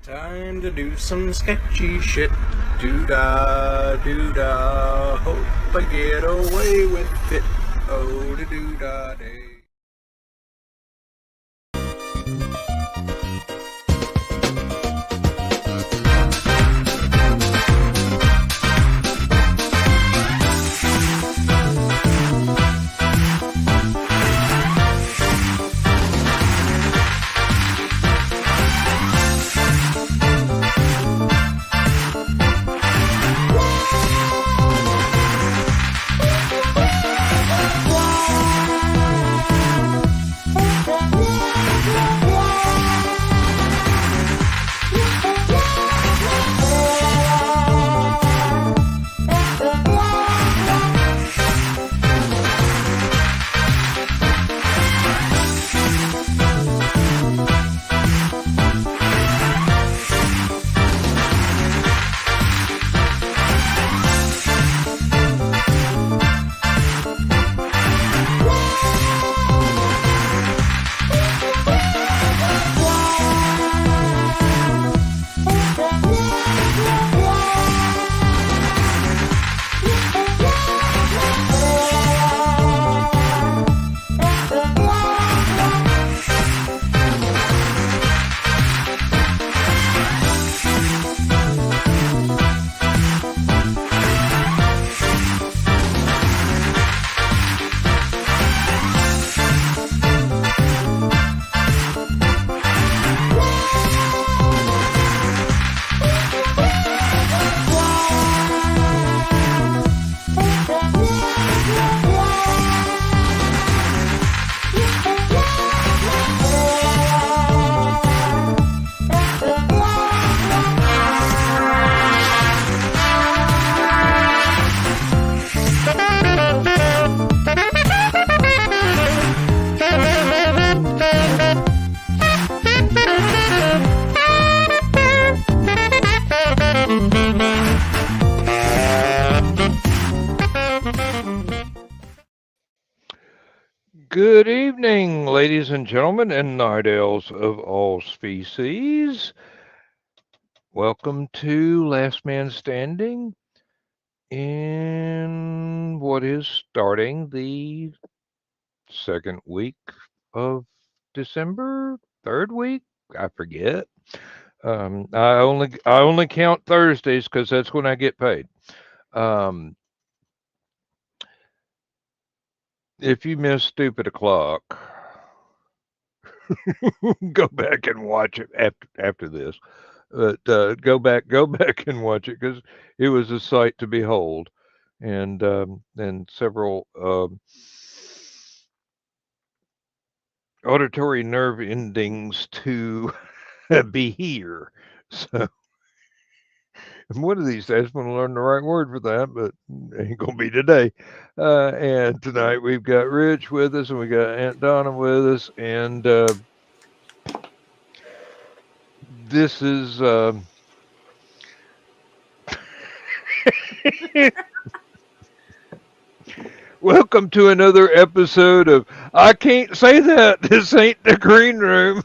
Time to do some sketchy shit. Doo-dah, doo-dah. Hope I get away with it. Oh, the doo-dah day. Good evening, ladies and gentlemen, and night owls of all species. Welcome to Last Man Standing in what is starting the second week of December, third week, I forget. I only count Thursdays because that's when I get paid. Um, if you miss Stupid O'Clock, go back and watch it after this. But go back and watch it because it was a sight to behold, and several auditory nerve endings to be here. So one of these days, I'm going to learn the right word for that, but it ain't going to be today. And tonight we've got Rich with us, and we got Aunt Donna with us, and this is. Welcome to another episode of I Can't Say That. This ain't the green room.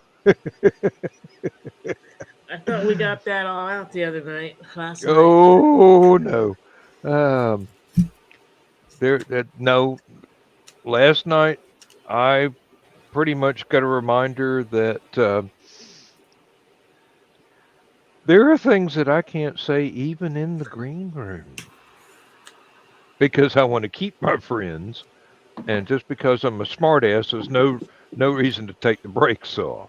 I thought we got that all out the other night, last night. Oh no. Um no, last night I pretty much got a reminder that there are things that I can't say even in the green room because I want to keep my friends, and just because I'm a smartass, there's no reason to take the brakes off.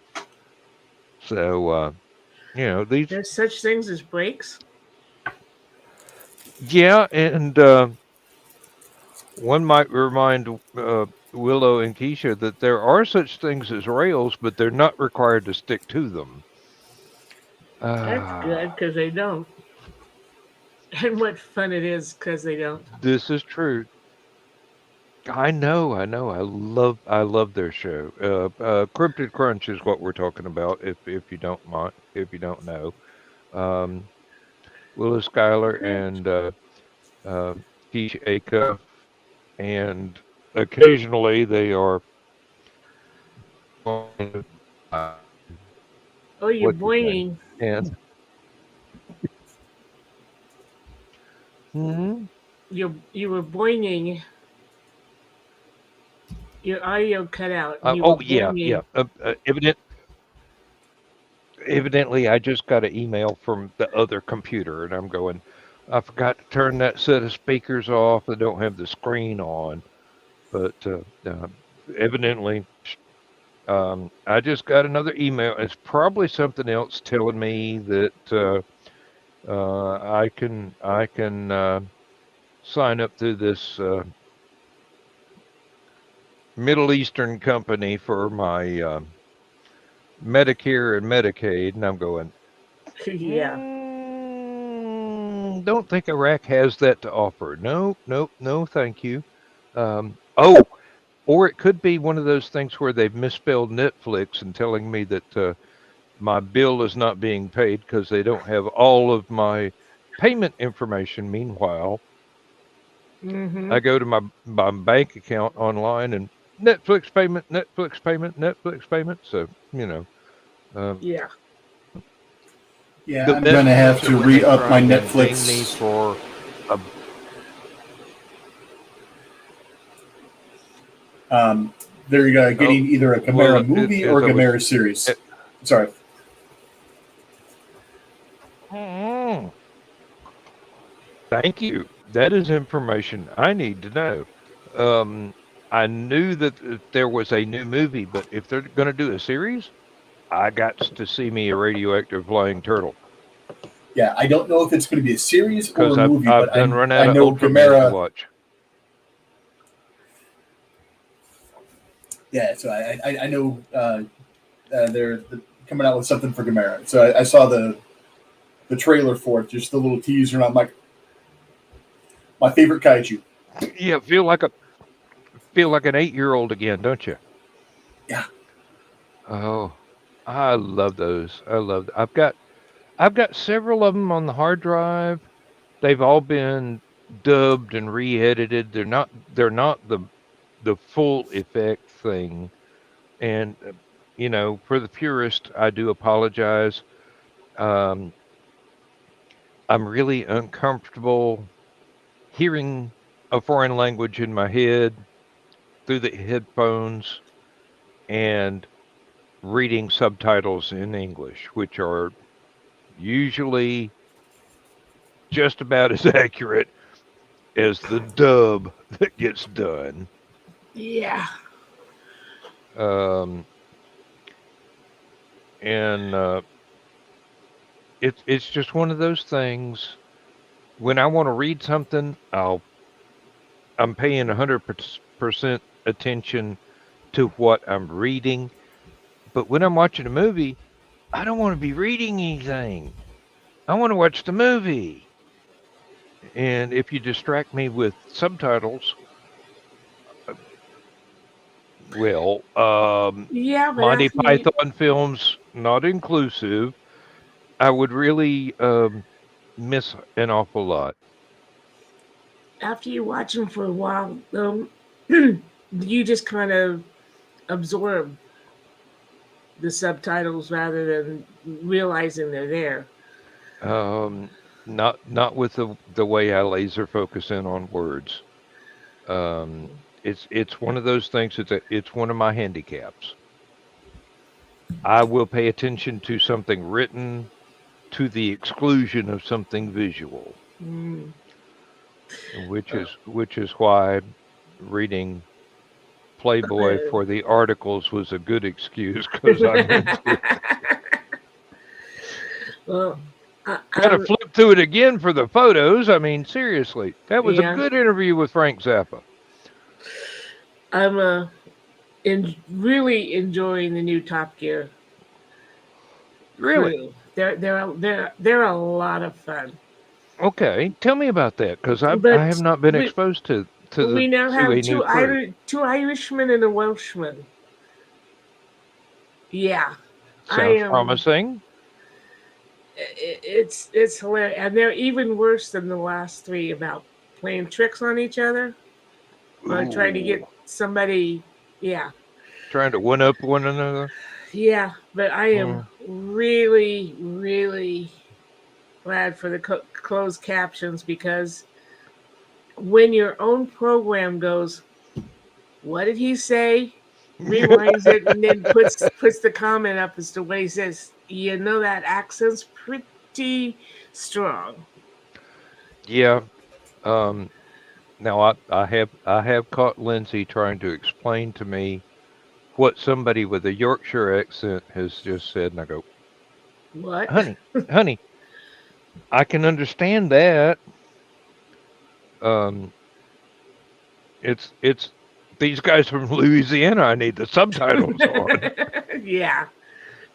So these. There's such things as breaks. Yeah, and one might remind Willow and Keisha that there are such things as rails, but they're not required to stick to them. That's good Ah, because they don't. And what fun it is because they don't. this is true. I know. I love their show. Cryptid Crunch is what we're talking about. If you don't mind, if you don't know, um, Willow Schuyler and uh, Keisha Acuff, and occasionally they are Oh, you're what's his name? boinging. And Hmm. you were boinging. Your audio cut out, and you were Oh yeah, yeah. boinging. Evidently, I just got an email from the other computer, and I'm going. I forgot to turn that set of speakers off. I don't have the screen on, but evidently, I just got another email. It's probably something else telling me that I can sign up through this Middle Eastern company for my Medicare and Medicaid, and I'm going. Yeah. Don't think Iraq has that to offer. No, nope, no, thank you. Oh, or it could be one of those things where they've misspelled Netflix and telling me that my bill is not being paid because they don't have all of my payment information. Meanwhile, Mm-hmm. I go to my bank account online and Netflix payment, Netflix payment, Netflix payment. So, um, Yeah. Yeah, the I'm going to have message to when they re-up my tried and ding me Netflix. for a They're oh, getting either a well, Gamera movie or as a I was Gamera series. eh, Sorry. mm, thank you. That is information I need to know. Um, I knew that there was a new movie, but if they're going to do a series, I got to see me a radioactive flying turtle Yeah, I don't know if it's going to be a series or because a I've movie, I've but done run I out of know Ultraman to Gamera. watch. Yeah, so I know they're coming out with something for Gamera. So I saw the trailer for it, just the little teaser, and I'm like, my favorite kaiju. Yeah, feel like an 8-year-old again, don't you? Yeah, Oh, I love those. I've got several of them on the hard drive. They've all been dubbed and re-edited. They're not the full effect thing. And for the purist, I do apologize. Um, I'm really uncomfortable hearing a foreign language in my head through the headphones and reading subtitles in English, which are usually just about as accurate as the dub that gets done. Yeah. Um, and it's just one of those things. When I want to read something, I'm paying 100% attention to what I'm reading. But when I'm watching a movie, I don't want to be reading anything. I want to watch the movie. And if you distract me with subtitles, well, Yeah, but Monty Python films not inclusive, I would really miss an awful lot. after you watch them for a while, you just kind of absorb the subtitles rather than realizing they're there. Um, not with the way I laser focus in on words. It's one of those things. It's one of my handicaps. I will pay attention to something written to the exclusion of something visual, Mm. which is why reading Playboy for the articles was a good excuse because I'm into it. Well, Got to flip through it again for the photos. I mean, seriously, that was a yeah, good interview with Frank Zappa. I'm really enjoying the new Top Gear Really? crew. They're a lot of fun. Okay, tell me about that because I have But not been we exposed we now to have a new crew. Two Irishmen and a Welshman. Yeah, I Sounds am. promising. It's hilarious, and they're even worse than the last three about playing tricks on each other or trying to get Ooh, somebody. Yeah, trying to one up one another. yeah. But I am Mm. really, really glad for the closed captions because when your own program goes, what did he say? Rewinds it and then puts the comment up as to what he says. You know that accent's pretty strong. Yeah. Um, Now I have caught Lindsay trying to explain to me what somebody with a Yorkshire accent has just said, and I go, What? "Honey, honey, I can understand that. Um, it's these guys from Louisiana. I need the subtitles on. Yeah.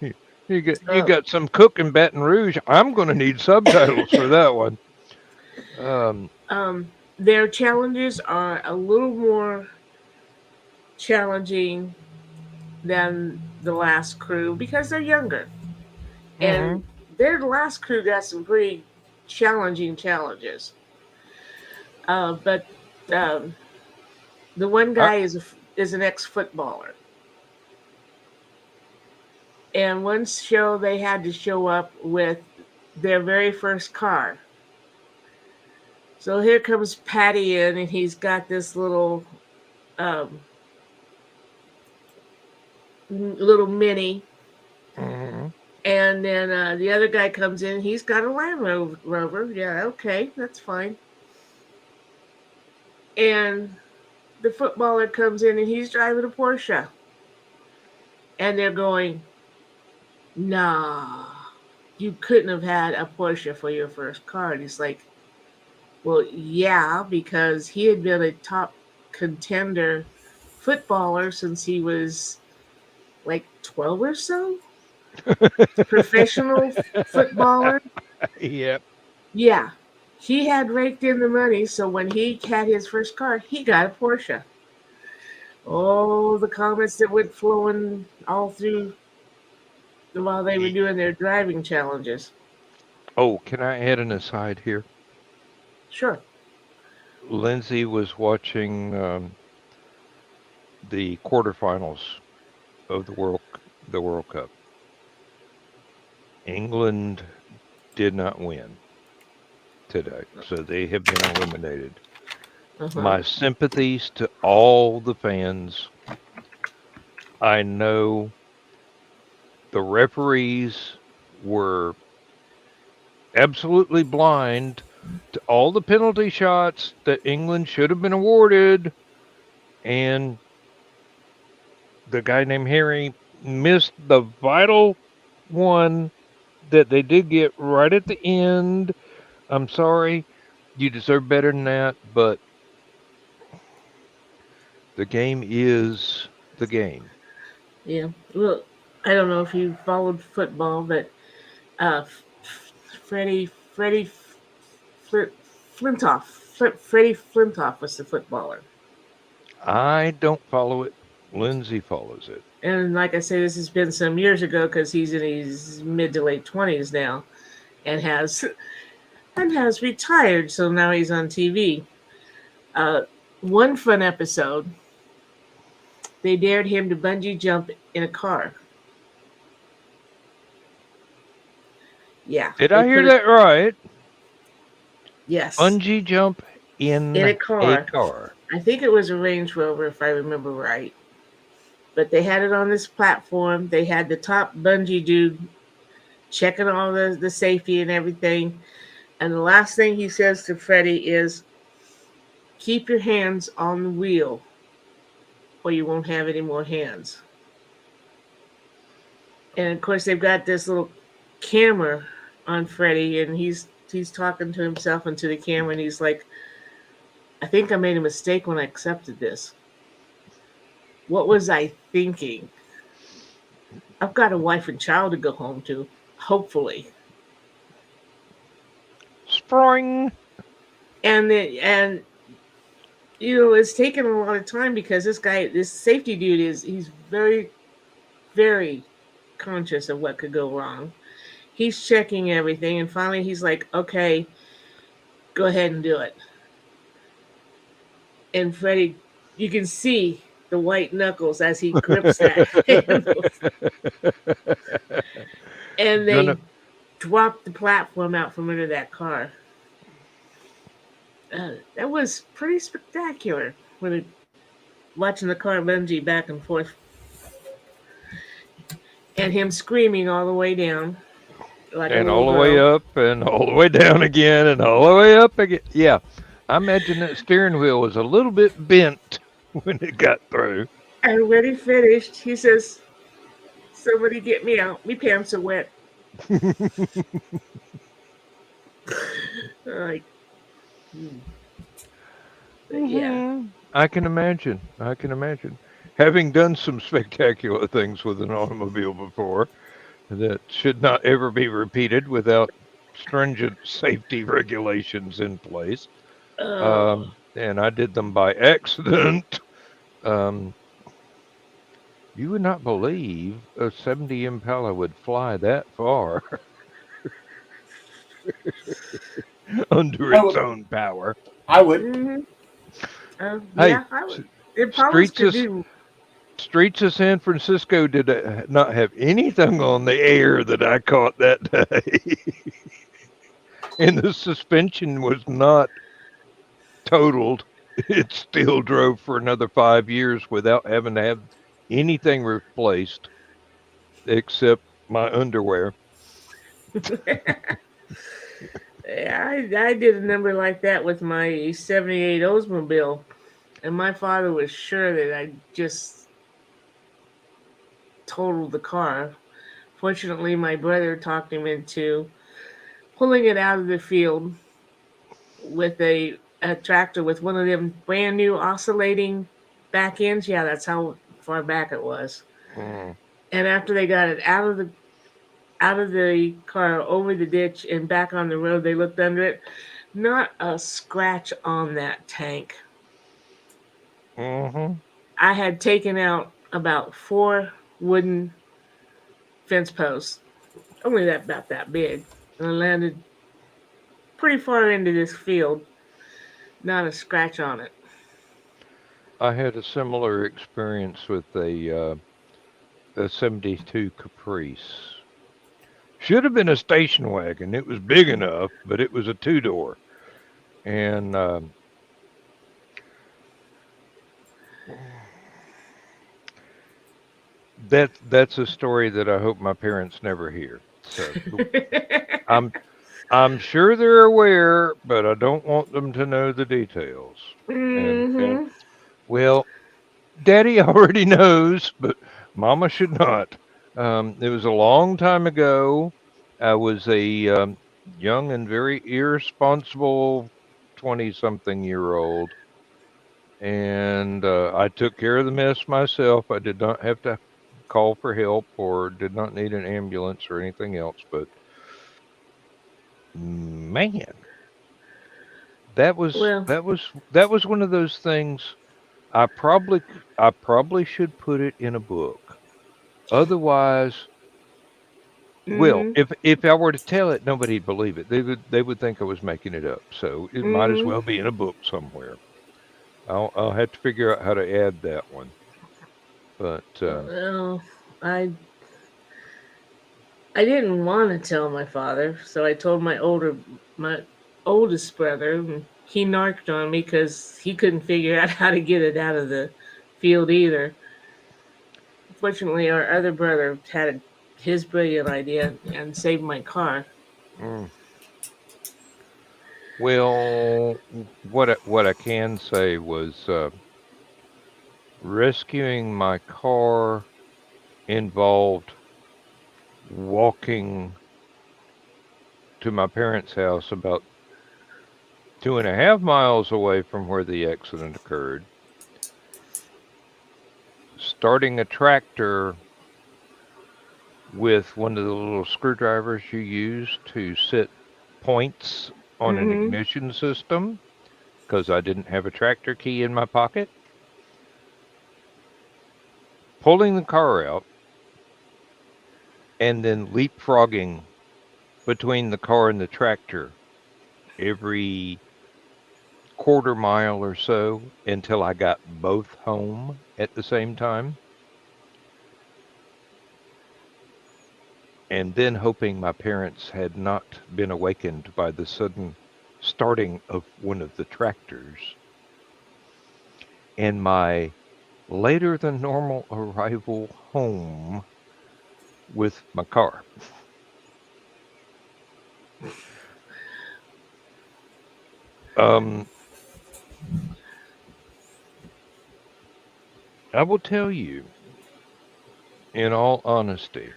You you got So, some cook in Baton Rouge. I'm going to need subtitles for that one. Um, their challenges are a little more challenging than the last crew because they're younger. mhm, And their last crew got some pretty challenging challenges. But um, the one I, guy is an ex footballer, and one show they had to show up with their very first car. So here comes Patty in, and he's got this um, little mini, mhm. and then the other guy comes in. He's got a Rover. Yeah, okay, that's fine. And the footballer comes in, and he's driving a Porsche, and they're going, "Nah, you couldn't have had a Porsche for your first car." And he's like, "Well, yeah, because he had been a top contender footballer since he was like 12 or so, professional footballer. Yep. Yeah, he had raked in the money, so when he had his first car, he got a Porsche. Oh, the comments that went flowing all through while they were doing their driving challenges. Oh, can I add an aside here? Sure. Lindsay was watching the quarterfinals of the World Cup. England did not win today, so they have been eliminated. Uh-huh. My sympathies to all the fans. I know the referees were absolutely blind to all the penalty shots that England should have been awarded, and the guy named Harry missed the vital one that they did get right at the end. I'm sorry, you deserve better than that, but the game is the game. Yeah. Well, I don't know if you followed football, but uh, Freddie Flint, Flintoff. Freddie Flintoff was the footballer. I don't follow it. Lindsay follows it. And like I say, this has been some years ago because he's in his mid to late 20s now, and has retired. So now he's on TV. Uh, one fun episode, they dared him to bungee jump in a car. Yeah, Did they I hear put it. that right? Yes, Bungee jump in a in a car. car. I think it was a Range Rover, if I remember right. But they had it on this platform. They had the top bungee dude checking all the safety and everything. And the last thing he says to Freddie is, keep your hands on the wheel or you won't have any more hands. And of course, they've got this little camera on Freddie, and he's talking to himself and to the camera, and he's like, I think I made a mistake when I accepted this. What was I thinking? I've got a wife and child to go home to, hopefully. Spring. And it's taken a lot of time because this safety dude he's very, very conscious of what could go wrong. He's checking everything, and finally he's like, okay, go ahead and do it. And Freddie, you can see the white knuckles as he grips that handle. And Gonna they drop the platform out from under that car. That was pretty spectacular when watching the car bungee back and forth and him screaming all the way down like a And little all the way girl. up and all the way down again and all the way up again. Yeah. I imagine that steering wheel was a little bit bent when it got through. And when he finished, he says, "Somebody get me out. Me pants are wet." Like, hmm. But yeah. I can imagine. I can imagine. Having done some spectacular things with an automobile before that should not ever be repeated without stringent safety regulations in place. Oh, And I did them by accident. Um, you would not believe a 70 Impala would fly that far under I its would. own power. I would. hmm Hey, yeah, I would. Impalas streets could of do. streets of San Francisco did not have anything on the air that I caught that day, and the suspension was not totaled. It still drove for another 5 years without having to have anything replaced except my underwear. Yeah, I did a number like that with my '78 Oldsmobile, and my father was sure that I just totaled the car. Fortunately, my brother talked him into pulling it out of the field with a tractor with one of them brand new oscillating back ends. Yeah, that's how far back it was. Mm, And after they got it out of the car over the ditch and back on the road, they looked under it. Not a scratch on that tank. hmm I had taken out about 4 wooden fence posts, only that about that big, and I landed pretty far into this field. Not a scratch on it. I had a similar experience with a 72 Caprice. Should have been a station wagon. It was big enough, but it was a two door. And that's a story that I hope my parents never hear. So I'm I'm sure they're aware, but I don't want them to know the details. And hmm well, Daddy already knows, but Mama should not. It was a long time ago. I was a young and very irresponsible 20-something-year-old, and I took care of the mess myself. I did not have to call for help or did not need an ambulance or anything else. But man, that was Well, that was that was one of those things. I probably should put it in a book. Otherwise, well, hmm if I were to tell it, nobody'd believe it. They would think I was making it up. So it might as hmm well be in a book somewhere. I'll have to figure out how to add that one. But well, I didn't want to tell my father, so I told my oldest brother, and he narked on me because he couldn't figure out how to get it out of the field either. Fortunately, our other brother had his brilliant idea and saved my car. mm, well, what I can say was rescuing my car involved walking to my parents' house about 2.5 miles away from where the accident occurred, starting a tractor with one of the little screwdrivers you use to set points on an hmm ignition system because I didn't have a tractor key in my pocket, pulling the car out, and then leapfrogging between the car and the tractor every quarter mile or so until I got both home at the same time, and then hoping my parents had not been awakened by the sudden starting of one of the tractors, and my later than normal arrival home with my car. Um, I will tell you, in all honesty,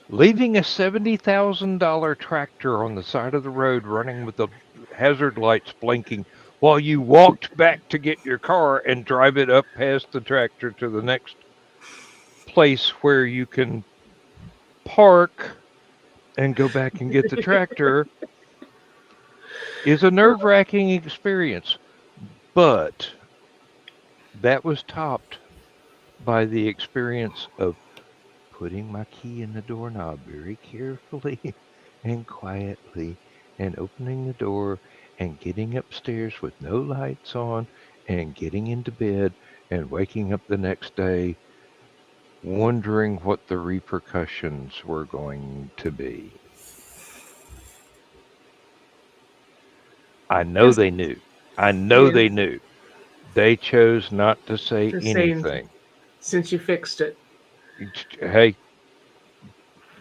leaving a $70,000 tractor on the side of the road running with the hazard lights blinking while you walked back to get your car and drive it up past the tractor to the next place where you can park and go back and get the tractor is a nerve-wracking experience. But that was topped by the experience of putting my key in the doorknob very carefully and quietly and opening the door and getting upstairs with no lights on and getting into bed and waking up the next day wondering what the repercussions were going to be. I know Just they knew. I know yeah, they knew. They chose not to say to say anything anything. since you fixed it. Hey,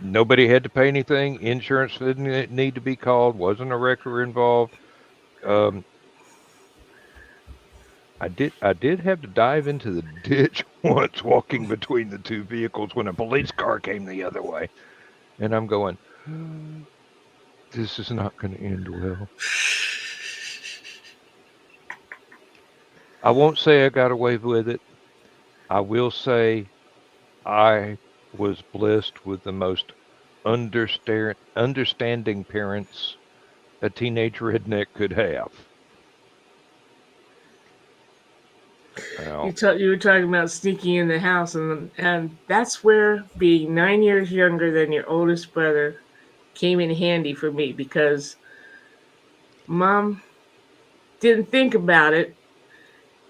nobody had to pay anything. Insurance didn't need to be called. Wasn't a wrecker involved. Um, I did have to dive into the ditch once walking between the two vehicles when a police car came the other way, and I'm going, this is not going to end well. I won't say I got away with it. I will say I was blessed with the most understanding parents a teenage redneck could have. Well, You were talking about sneaking in the house, and that's where being 9 years younger than your oldest brother came in handy for me because mom didn't think about it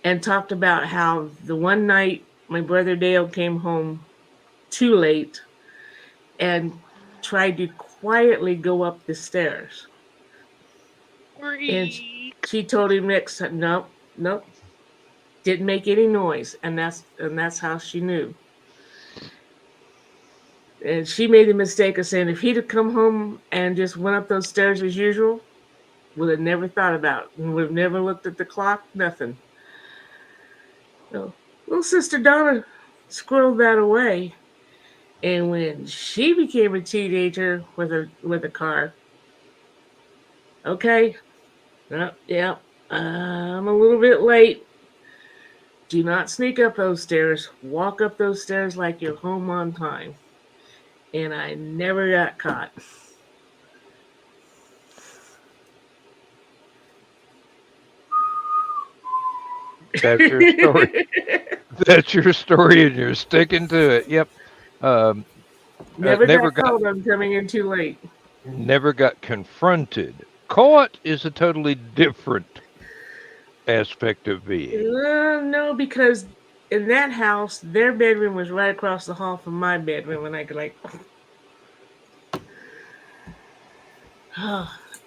and talked about how the one night my brother Dale came home too late and tried to quietly go up the stairs. And she told him next time, nope, nope, didn't make any noise, and that's how she knew. And she made the mistake of saying if he'd have come home and just went up those stairs as usual, would have never thought about it and would have never looked at the clock, nothing. So little sister Donna squirreled that away. And when she became a teenager with a car, okay, yeah, I'm a little bit late. Do not sneak up those stairs. Walk up those stairs like you're home on time. And I never got caught. that's your story. That's your story, and you're sticking to it. Yep. Um, Never never got got called on coming in too late. never got confronted. Caught is a totally different aspect of being. No, because in that house, their bedroom was right across the hall from my bedroom, and I could like.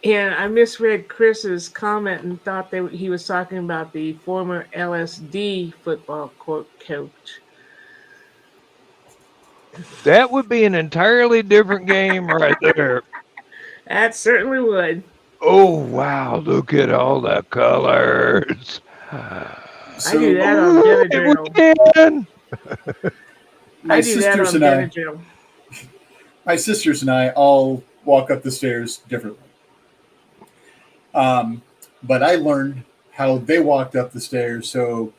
And I misread Chris's comment and thought that he was talking about the former LSD football coach. That would be an entirely different game right there. That certainly would. Oh wow, look at all the colors. I do So that on Oh, it was Benadryl. 10. my I do that sisters on and I, Benadryl. my sisters and I all walk up the stairs differently. Um, but I learned how they walked up the stairs. So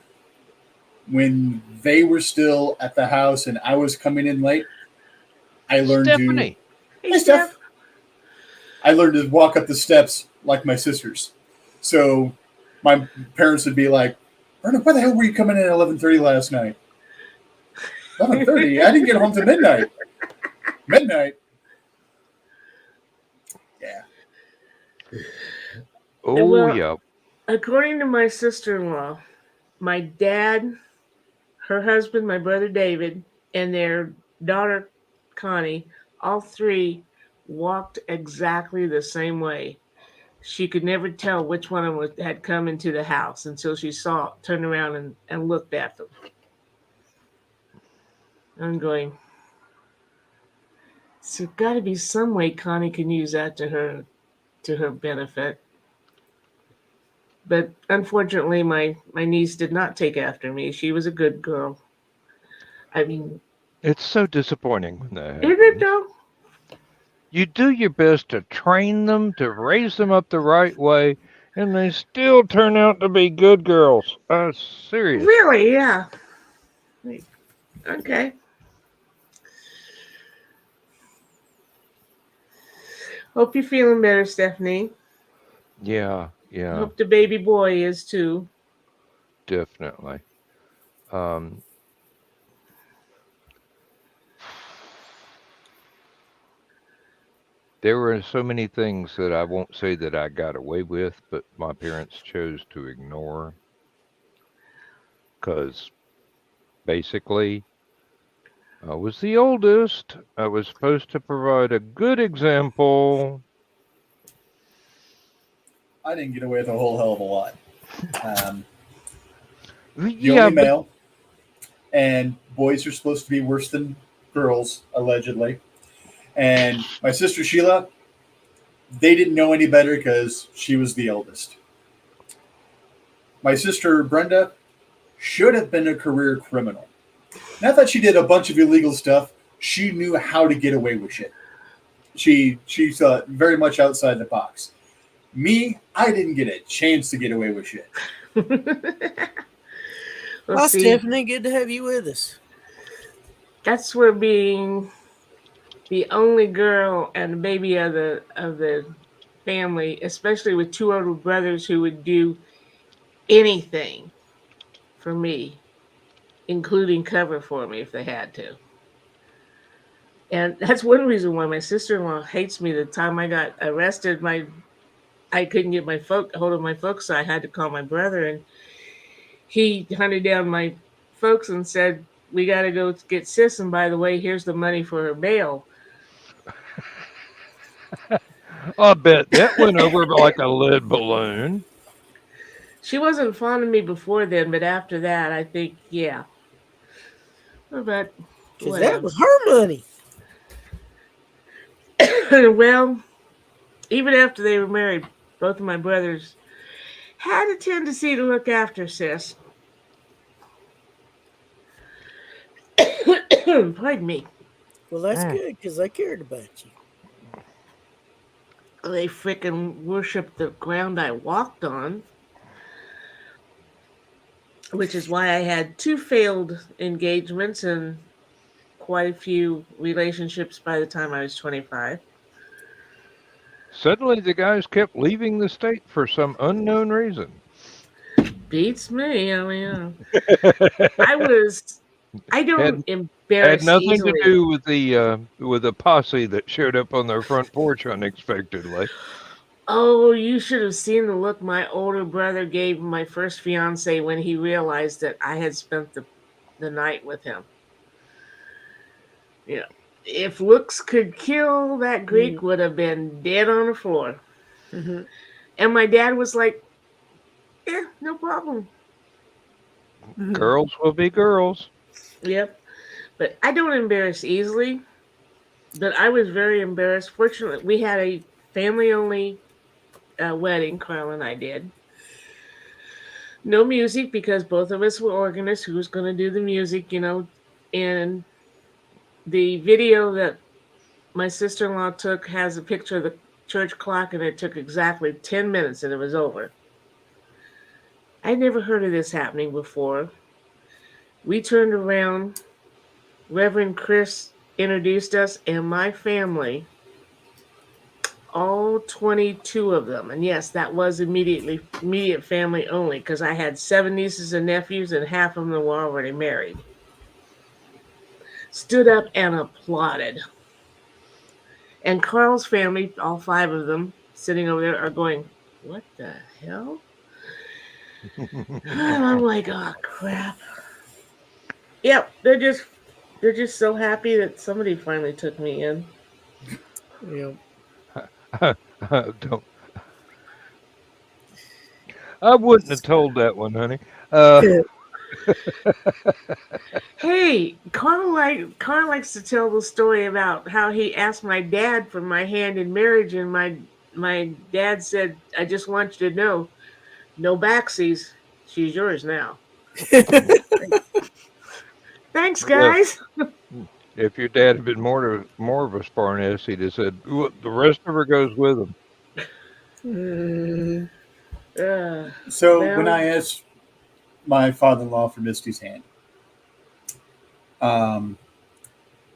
when they were still at the house and I was coming in late, I learned to. Stephanie. Hey, Hey, Steph. Steph. I learned to walk up the steps like my sisters. So my parents would be like, "Verna, why the hell were you coming in at 11:30 last night?" 11:30. I didn't get home till midnight. Midnight. Yeah. Oh Well, yeah. according to my sister-in-law, my dad, her husband, my brother David, and their daughter Connie, all three walked exactly the same way. she could never tell which one of them had come into the house until she turned around and looked at them. I'm going, so got to be some way Connie can use that to her benefit. But unfortunately, my niece did not take after me. She was a good girl. I mean, It's so disappointing when that isn't it happens. though? You do your best to train them, to raise them up the right way, and they still turn out to be good girls. Serious. Really? Yeah. Okay. Hope you're feeling better, Stephanie. Yeah, Hope the baby boy is too. definitely. There were so many things that I won't say that I got away with, but my parents chose to ignore. Because basically, I was the oldest. I was supposed to provide a good example. I didn't get away with a whole hell of a lot. The Yeah, only male, and boys are supposed to be worse than girls, allegedly. And my sister Sheila, they didn't know any better because she was the eldest. My sister Brenda should have been a career criminal. Not that she did a bunch of illegal stuff. She knew how to get away with shit. She's very much outside the box. Me, I didn't get a chance to get away with shit. Well, Stephanie, good to have you with us. That's where being the only girl and the baby of the family, especially with two older brothers who would do anything for me, including cover for me if they had to. And that's one reason why my sister-in-law hates me. The time I got arrested, I couldn't get hold of my folks, so I had to call my brother, and he hunted down my folks and said, "We got to go get sis, and by the way, here's the money for her bail." I bet that went over like a lead balloon. She wasn't fond of me before then, but after that, I think, yeah. But because that was her money. Well, even after they were married, both of my brothers had a tendency to look after sis. Pardon me. Well, that's good because I cared about you. They frickin' worshipped the ground I walked on, which is why I had 2 failed engagements and quite a few relationships by the time I was 25. Suddenly, the guys kept leaving the state for some unknown reason. Beats me. I mean, I don't embarrass had nothing easily. to do with the posse that showed up on their front porch unexpectedly. Oh, you should have seen the look my older brother gave my first fiance when he realized that I had spent the night with him. Yeah. If looks could kill, that Greek would have been dead on the floor. Mm-hmm. And my dad was like, "Yeah, no problem. Girls will be girls." Yep. But I don't embarrass easily. But I was very embarrassed. Fortunately, we had a family-only wedding, Carl and I did. No music because both of us were organists. Who was going to do the music, And the video that my sister-in-law took has a picture of the church clock, and it took exactly 10 minutes and it was over. I'd never heard of this happening before. We turned around. Reverend Chris introduced us, and my family, all 22 of them. And yes, that was immediate family only because I had 7 nieces and nephews, and half of them were already married. Stood up and applauded. And Carl's family, all 5 of them, sitting over there, are going, "What the hell?" And I'm like, "Oh crap!" Yep, they're just so happy that somebody finally took me in. Yeah. I wouldn't have told that one, honey. Hey, Carl likes to tell the story about how he asked my dad for my hand in marriage, and my dad said, "I just want you to know, no backsies. She's yours now." Thanks, Well, guys. if your dad had been more of a smartass, he'd have said, "Well, the rest of her goes with him." Mm, So when Well, I asked my father-in-law for Misty's hand, um,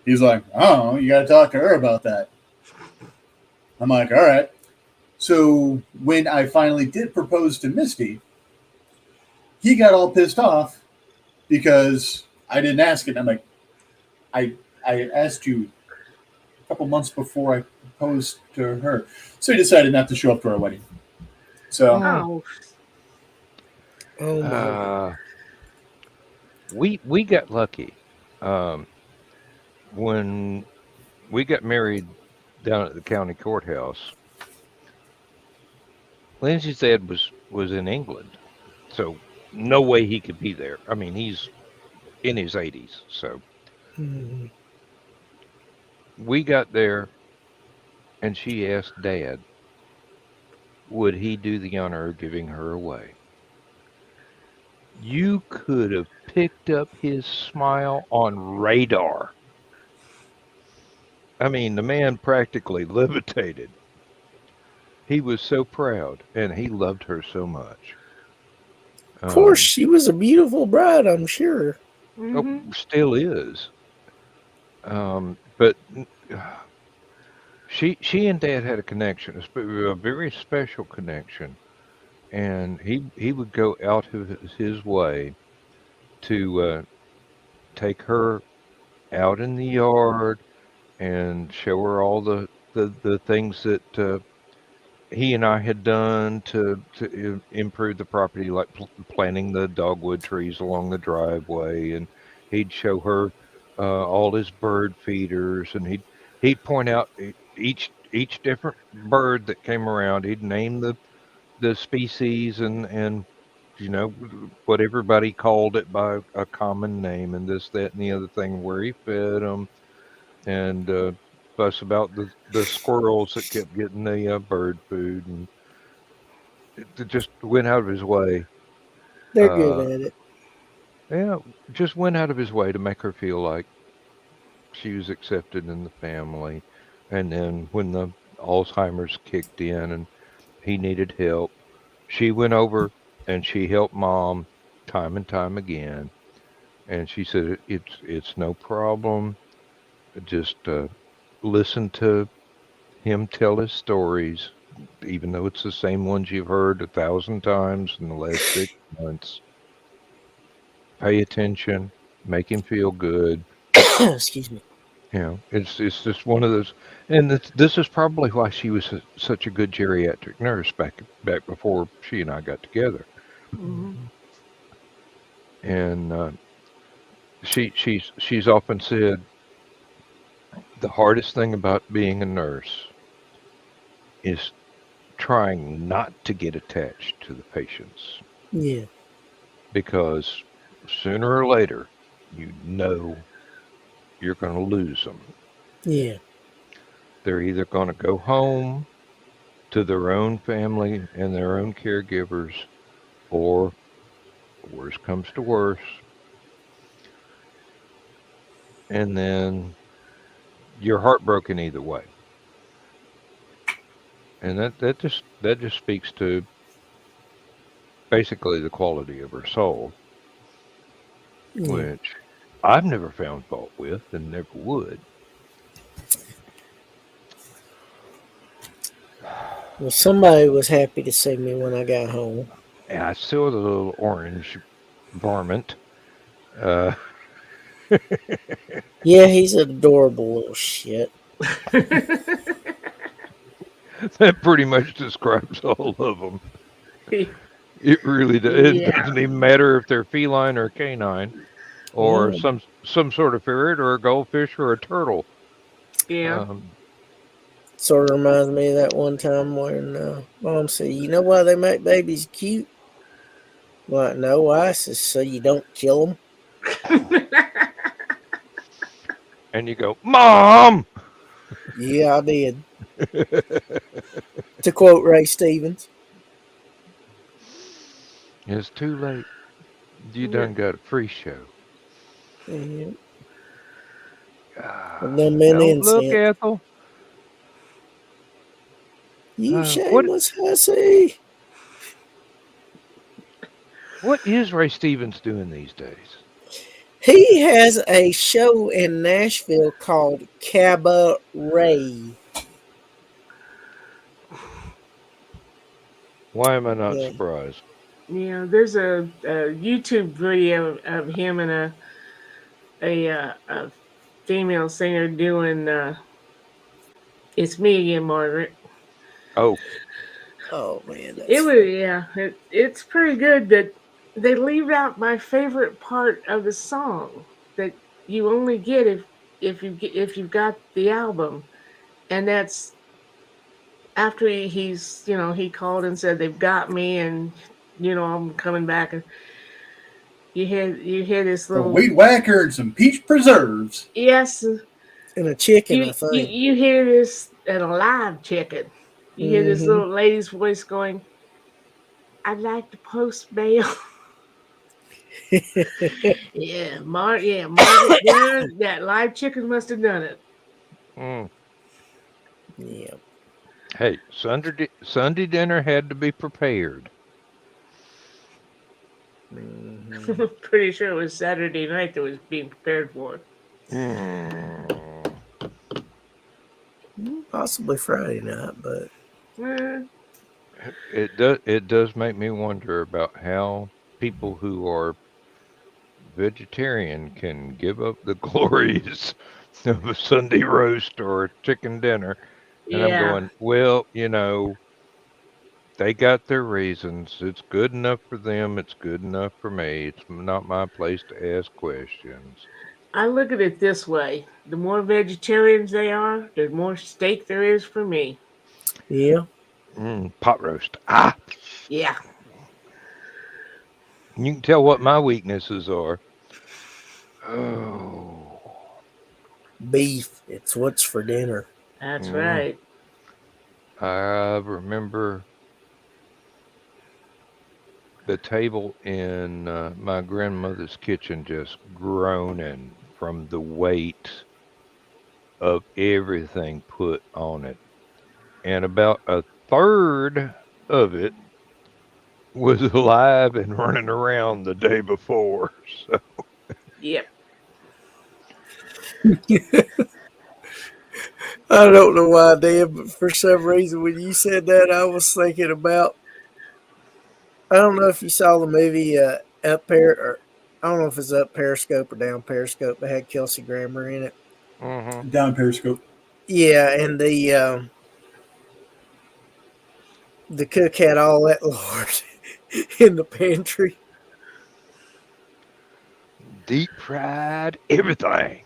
he's like, "Oh, you got to talk to her about that." I'm like, "All right." So when I finally did propose to Misty, he got all pissed off because I didn't ask it. I'm like, I asked you a couple months before I proposed to her. So he decided not to show up to our wedding. So oh, oh my! Uh, we got lucky. Um, when we got married down at the county courthouse, Lindsay's dad was in England, so no way he could be there. I mean, he's in his 80s, so Mm, we got there, and she asked Dad, would he do the honor of giving her away? You could have picked up his smile on radar. I mean, the man practically levitated. He was so proud, and he loved her so much. of course, Um, she was a beautiful bride. I'm sure. oh, mm-hmm. still is. But she and Dad had a connection, a very special connection, and he would go out of his way to take her out in the yard and show her all the things that he and I had done to improve the property, like planting the dogwood trees along the driveway, and he'd show her all his bird feeders, and he'd point out each different bird that came around. He'd name the species and what everybody called it by a common name, and this, that, and the other thing, where he fed them, and fuss about the squirrels that kept getting the bird food, and it just went out of his way. They're good Uh, at it. yeah, just went out of his way to make her feel like she was accepted in the family. And then when the Alzheimer's kicked in and he needed help, she went over and she helped Mom time and time again. And she said, it's no problem. Just listen to him tell his stories, even though it's the same ones you've heard 1,000 times in the last 6 months. Pay attention, make him feel good. Excuse me. It's just one of those, and this is probably why she was such a good geriatric nurse back before she and I got together. Mm-hmm. And she's often said the hardest thing about being a nurse is trying not to get attached to the patients, Yeah. because sooner or later you know you're going to lose them. Yeah. They're either going to go home to their own family and their own caregivers, or worst comes to worse, and then you're heartbroken either way. And that just speaks to basically the quality of her soul, Yeah. which I've never found fault with and never would. Well, somebody was happy to see me when I got home. And I saw the little orange varmint. Uh, Yeah, he's an adorable little shit. that pretty much describes all of them. It really does. It Yeah. doesn't even matter if they're feline or canine, or Yeah. some sort of ferret or a goldfish or a turtle. Yeah. Sort of reminds me of that one time when Mom said, "You know why they make babies cute? Well, no ice is so you don't kill them. And you go, Mom! Yeah, I did. To quote Ray Stevens. It's too late. You done got a free show. Yeah. Ah, And then men don't look, instant. Ethel. You What shameless hussy. is Ray Stevens doing these days? He has a show in Nashville called Cabaret. Why am I not Yeah. surprised? There's a YouTube video of him and a female singer doing "It's Me Again, Margaret." Oh, Oh man, It that's was funny. it's pretty good. That they leave out my favorite part of the song that you only get if you've got the album, and that's after he called and said they've got me, and I'm coming back, and you hear this A little weed whacker and some peach preserves. yes. And a chicken, You I you think. you hear this an alive chicken. You hear this Mm-hmm. little lady's voice going, "I'd like to post bail." Margaret done that live chicken must have done it. mm. Yeah. Hey, Sunday dinner had to be prepared. Mm-hmm. Pretty sure it was Saturday night that was being prepared for. Mm. Possibly Friday night, but Eh, It does make me wonder about how people who are vegetarian can give up the glories of a Sunday roast or a chicken dinner. And I'm yeah, going, well, they got their reasons. It's good enough for them. It's good enough for me. It's not my place to ask questions. I look at it this way: the more vegetarians they are, the more steak there is for me. yeah. Pot roast. Ah, Yeah, you can tell what my weaknesses are. Oh, Beef. It's what's for dinner. that's mm, right. I remember the table in my grandmother's kitchen just groaning from the weight of everything put on it. And about a third of it was alive and running around the day before. So, Yep. I don't know why I did, but for some reason when you said that, I was thinking about. I don't know if you saw the movie Up or I don't know if it's Up Periscope or Down Periscope, but had Kelsey Grammer in it. hmm Down Periscope. Yeah, and the cook had all that lard in the pantry. deep fried everything.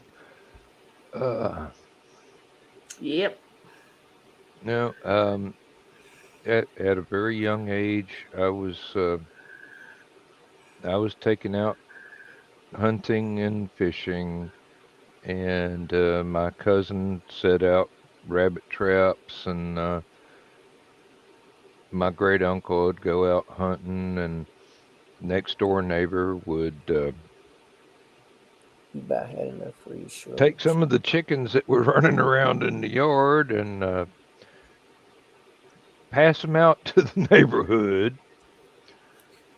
Uh, Yep. no, at a very young age, I was taken out hunting and fishing, and my cousin set out rabbit traps, and my great uncle would go out hunting, and next door neighbor would You about had enough for your take shrugs. some of the chickens that were running around in the yard and pass them out to the neighborhood.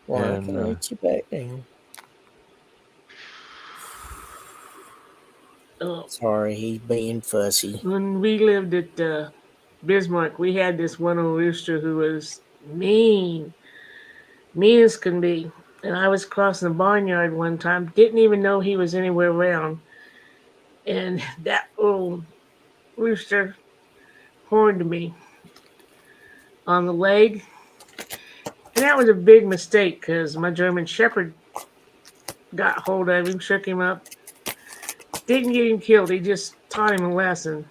Why I And can let you back down. Oh, Sorry, he's being fussy. when we lived at Bismarck, we had this one old rooster who was mean as can be. And I was crossing the barnyard one time, didn't even know he was anywhere around. And that old rooster horned me on the leg. And that was a big mistake because my German Shepherd got hold of him, shook him up, didn't get him killed. He just taught him a lesson.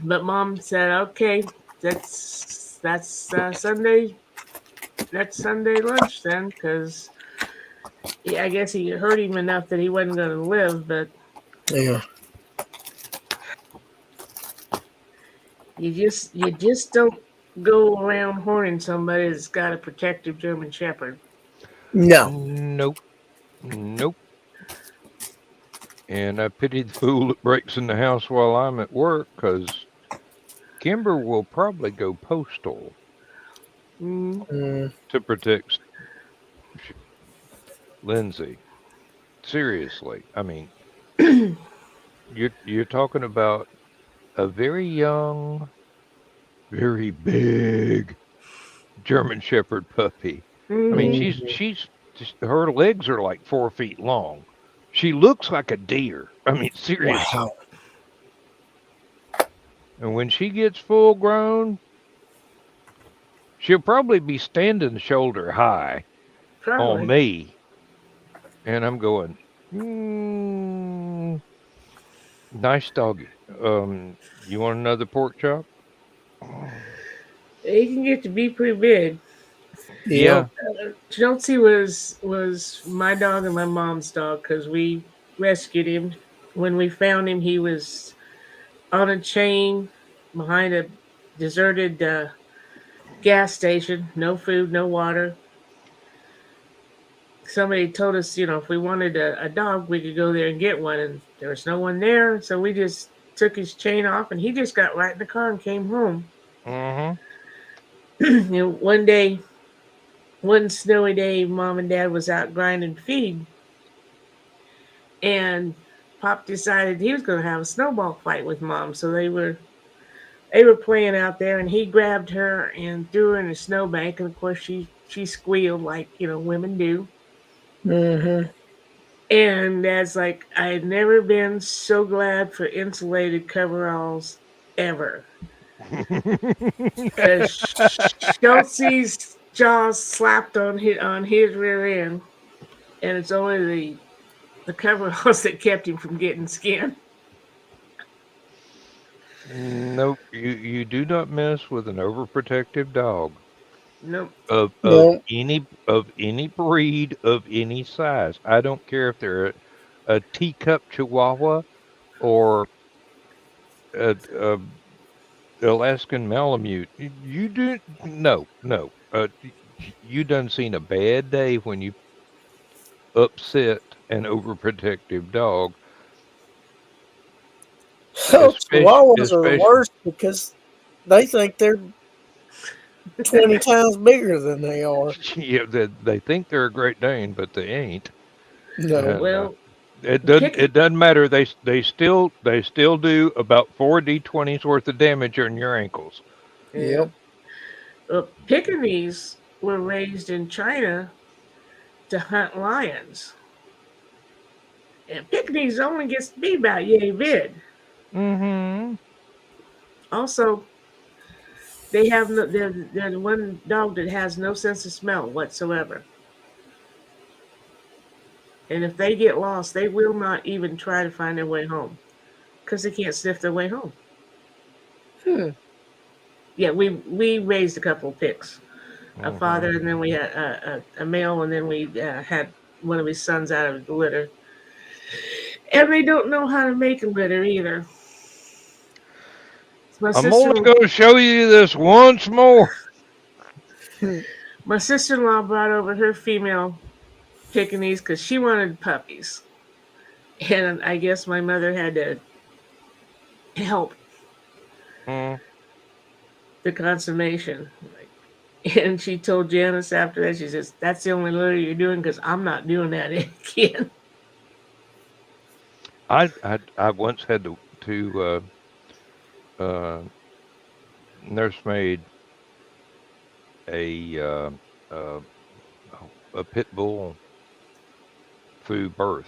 But mom said, okay, that's Sunday. that Sunday lunch then, because I guess he hurt him enough that he wasn't going to live. But Yeah. you just don't go around horning somebody that's got a protective German Shepherd. No. Nope. Nope. And I pity the fool that breaks in the house while I'm at work, 'cause Kimber will probably go postal Mm. Mm. to protect sh- Lindsay. Seriously. I mean, you're talking about a very young, very big German Shepherd puppy. I mean, Hmm. she's just, her legs are like 4 feet long. She looks like a deer. I mean, seriously. Wow. And when she gets full grown, she'll probably be standing shoulder high on Probably. me. And I'm going, mm, nice doggy. You want another pork chop? He can get to be pretty big. Yep. Yeah. Chelsea was my dog and my mom's dog because we rescued him. When we found him, he was on a chain behind a deserted gas station. No food, no water. Somebody told us, if we wanted a dog, we could go there and get one, and there was no one there. So we just took his chain off, and he just got right in the car and came home. Mm-hmm. One day, one snowy day, mom and dad was out grinding feed, and Pop decided he was going to have a snowball fight with Mom. So they were playing out there, and he grabbed her and threw her in a snowbank. And of course, she squealed like women do. Mm-hmm. And Dad's like, I had never been so glad for insulated coveralls ever, because Chelsea's jaws slapped on his rear end, and it's only the coveralls that kept him from getting skinned. Nope, you do not mess with an overprotective dog Nope. of No. any breed of any size. I don't care if they're a teacup Chihuahua or a Alaskan Malamute. You do no. You done seen a bad day when you upset an overprotective dog, Oh, especially Chihuahuas are the especially. worst because they think they're 20 times bigger than they are. Yeah, they think they're a Great Dane, but they ain't. No. And Well, it doesn't pick it doesn't matter. They still do about 4d20s worth of damage on your ankles. yeah. Yep. Pekingese were raised in China to hunt lions, and Pekingese only gets to be about yay big. Mm-hmm. Also, they're the one dog that has no sense of smell whatsoever. And if they get lost, they will not even try to find their way home because they can't sniff their way home. Hmm. Yeah, we raised a couple of pigs, a Mm-hmm. father, and then we had a male, and then we had one of his sons out of the litter. And they don't know how to make a litter either. My I'm sister, only going to show you this once more. Hmm. my sister-in-law brought over her female Pekingese because she wanted puppies, and I guess my mother had to help Mm. the consummation. And she told Janice after that, she says, "That's the only litter you're doing because I'm not doing that again." I once had to uh, nursemaid a uh, a pit bull through birth.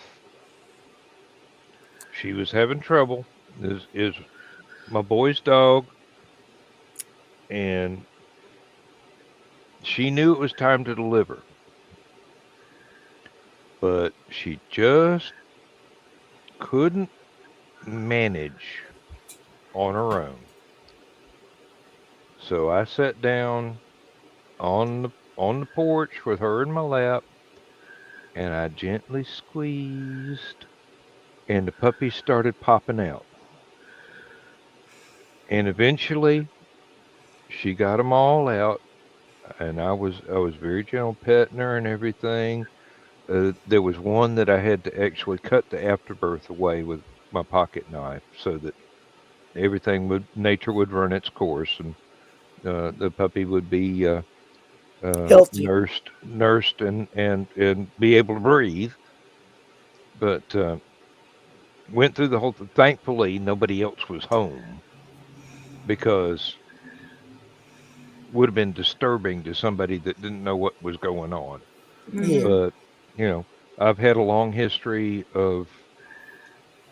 She was having trouble. Is my boy's dog, and she knew it was time to deliver, but she just couldn't manage on her own. So I sat down on on the porch with her in my lap, and I gently squeezed, and the puppies started popping out. And eventually, she got them all out, and I was very gentle petting her and everything. There was one that I had to actually cut the afterbirth away with my pocket knife so that nature would run its course, and the puppy would be Healthy. nursed, and be able to breathe. But went through the whole. Thankfully, nobody else was home because would have been disturbing to somebody that didn't know what was going on. Yeah. But you know, I've had a long history of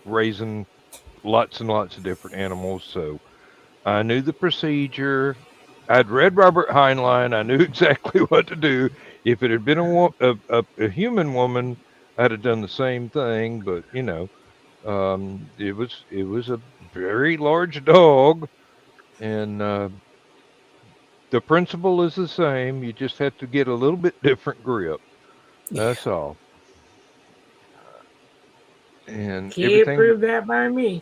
raising lots and lots of different animals, so I knew the procedure. I'd read Robert Heinlein. I knew exactly what to do. If it had been a human woman, I'd have done the same thing. But it was a very large dog, and the principle is the same. You just have to get a little bit different grip. Yeah. That's all. And Can't everything. prove that by me.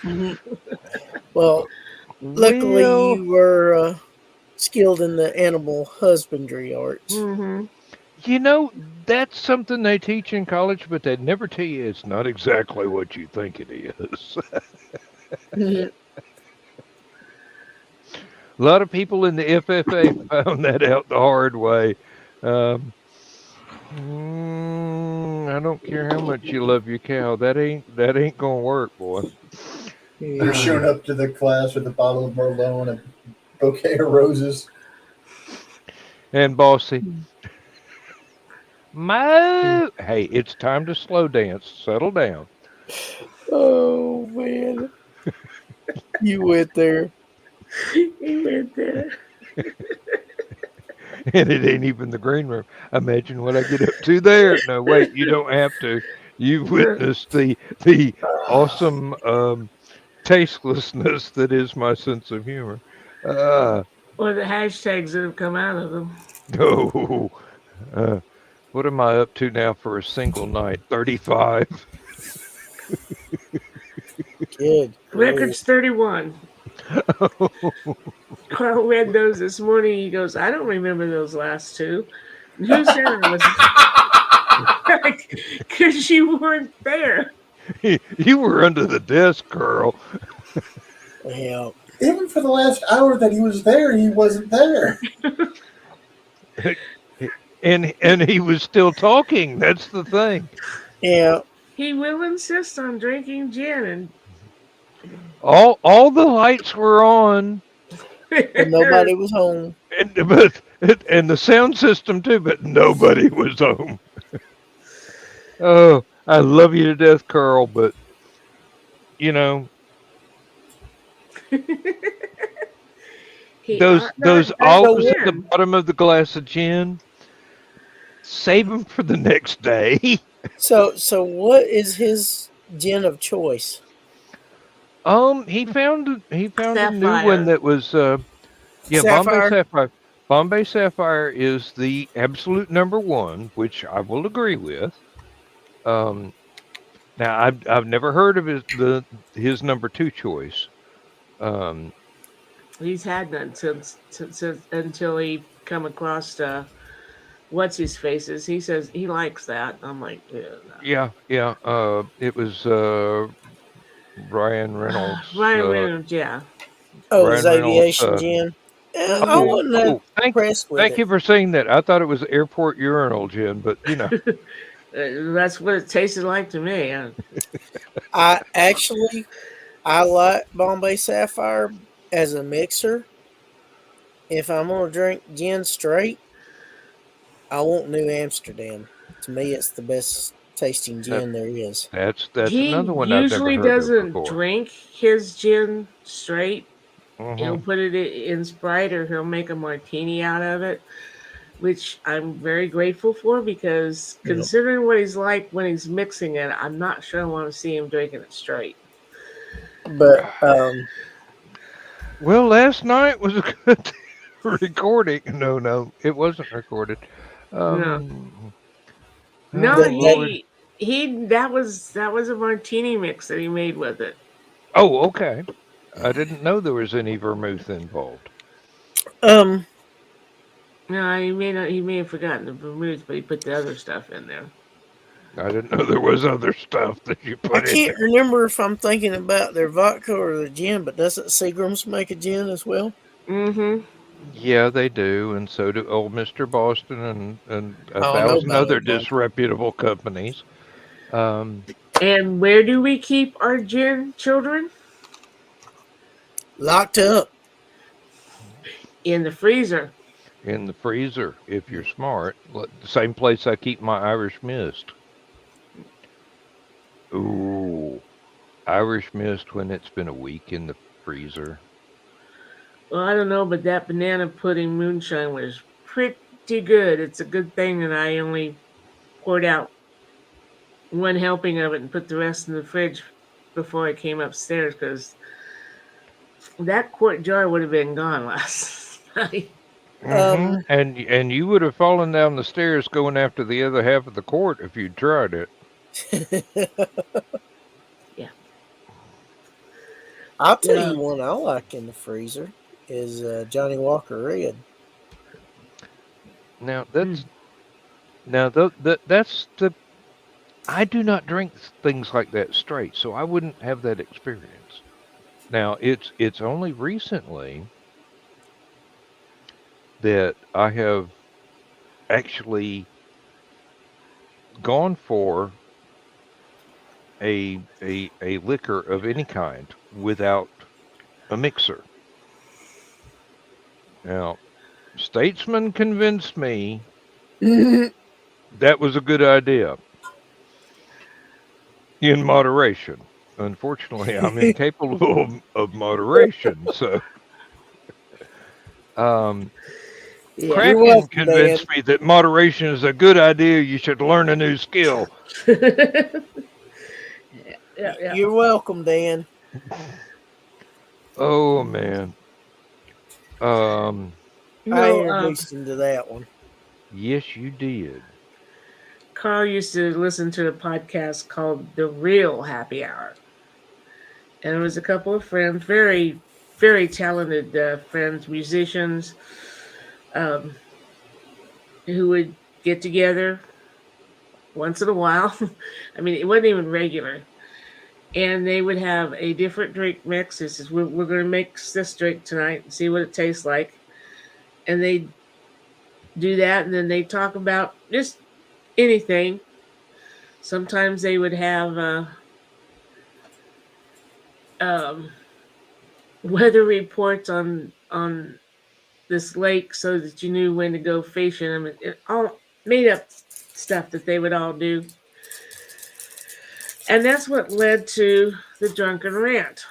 Mhm. Well, luckily Well, you were skilled in the animal husbandry arts. Mm-hmm. that's something they teach in college, but they never tell you it's not exactly what you think it is. Mhm. A lot of people in the FFA found that out the hard way. Um, I don't care how much you love your cow. That ain't gonna work, boy. They're Yeah. showing up to the class with a bottle of Merlot and a bouquet of roses. And bossy, Mo. Hey, it's time to slow dance. Settle down. Oh man, you went there. He went there. And it ain't even the green room. Imagine what I get up to there. No, wait, you don't have to. You've witnessed the awesome tastelessness that is my sense of humor. Uh, Or the hashtags that have come out of them. oh, uh, what am I up to now for a single night? 35. Good. Record's 31. Carl read those this morning. He goes, I don't remember those last two. Who said I was? Because you weren't there. You were under the desk, Carl. Yeah. Even for the last hour that he was there, he wasn't there. And he was still talking. That's the thing. Yeah. He will insist on drinking gin, and All the lights were on, But nobody was home. and the sound system too, but nobody was home. Oh, I love you to death, Carl, but you know he those ought not drink olives at the gin. bottom of the glass of gin. Save them for the next day. So what is his gin of choice? He found a new one Sapphire. that was Bombay Sapphire. Sapphire. Bombay Sapphire is the absolute number one, which I will agree with. Um, Now I've never heard of his number two choice. Um, He's had none since until he come across what's his faces. He says he likes that. I'm like, yeah, no. yeah. It was Ryan Reynolds. Ryan Reynolds, yeah. Oh, his Ryan Reynolds. aviation gin. I Mm-hmm. wasn't impressed with Thank it. you for saying that. I thought it was airport urinal gin, but That's what it tasted like to me. I like Bombay Sapphire as a mixer. If I'm gonna drink gin straight, I want New Amsterdam. To me, it's the best tasting gin there is. that's He another one I've never usually heard of doesn't before. drink his gin straight. He'll Mhm. put it in Sprite or he'll make a martini out of it, which I'm very grateful for because Yep. considering what he's like when he's mixing it, I'm not sure I want to see him drinking it straight. But Well, last night was a good. recording. No, it wasn't recorded. No. Oh, No, Lord. he that was a martini mix that he made with it. Oh, okay. I didn't know there was any vermouth involved. Um, No, he may have forgotten the vermouth, but he put the other stuff in there. I didn't know there was other stuff that you I put in can't there. remember if I'm thinking about their vodka or their gin, but doesn't Seagram's make a gin as well? Mm-hmm. Yeah, they do, and so do old Mr. Boston and I a don't know thousand about other old Boston. disreputable companies. Um, And where do we keep our gin, children? Locked up. In the freezer. in the freezer, if you're smart. The same place I keep my Irish Mist. Ooh, Irish Mist when it's been a week in the freezer. Well, I don't know, but that banana pudding moonshine was pretty good. It's a good thing that I only poured out one helping of it and put the rest in the fridge before I came upstairs because that quart jar would have been gone last night. Mm-hmm. And you would have fallen down the stairs going after the other half of the quart if you'd tried it. Yeah. I'll tell Well, you one I like in the freezer is Johnny Walker Red. Now that's the I do not drink things like that straight, so I wouldn't have that experience. Now it's only recently that I have actually gone for a liquor of any kind without a mixer. Now, Statesman convinced me that was a good idea in moderation. Unfortunately, I'm incapable of moderation, so um, yeah. You're Kraken welcome, Dan. convinced me that moderation is a good idea. You should learn a new skill. Yeah. You're welcome, Dan. Oh man. Um, I No, introduced him to that one. yes, you did. Carl used to listen to a podcast called The Real Happy Hour. And it was a couple of friends, very, very talented friends, musicians, um, who would get together once in a while. I mean, it wasn't even regular. And they would have a different drink mix. This is we're going to mix this drink tonight and see what it tastes like. And they do that, and then they talk about just anything. Sometimes they would have um, weather reports on this lake so that you knew when to go fishing. I mean, it all made up stuff that they would all do, and that's what led to the drunken rant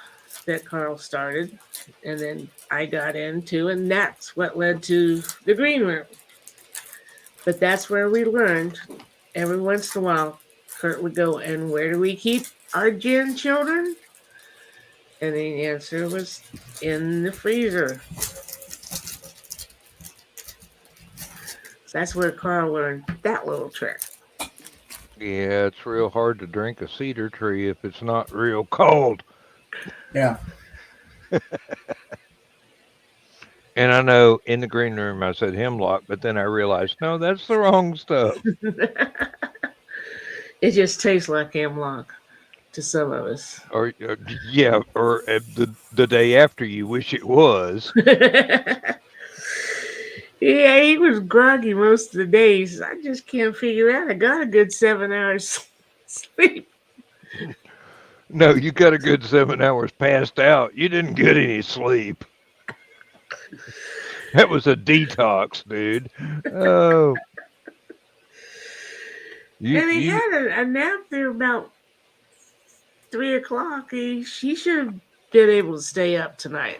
that Carl started, and then I got into, and that's what led to the green room. But that's where we learned every once in a while. Kurt would go, and where do we keep our gin, children? And the answer was in the freezer. That's where Carl learned that little trick. Yeah, it's real hard to drink a cedar tree if it's not real cold. Yeah. And I know in the green room I said hemlock, but then I realized no, that's the wrong stuff. It just tastes like hemlock to some of us. Or yeah, or the day after you wish it was. Yeah, he was groggy most of the days. I just can't figure out. I got a good 7 hours sleep. No, you got a good 7 hours passed out. You didn't get any sleep. That was a detox, dude. Oh, And he you had a nap there about 3 o'clock. He should have been able to stay up tonight.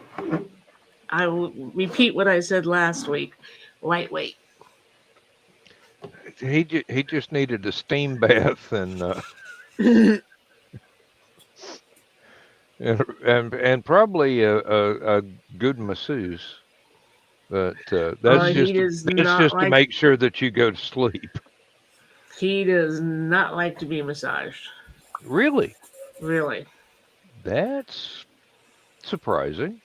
I will repeat what I said last week. Lightweight. he just needed a steam bath and probably a good masseuse. But that's he just does that's not just to like. make sure that you go to sleep. He does not like to be massaged. Really, Really, that's surprising.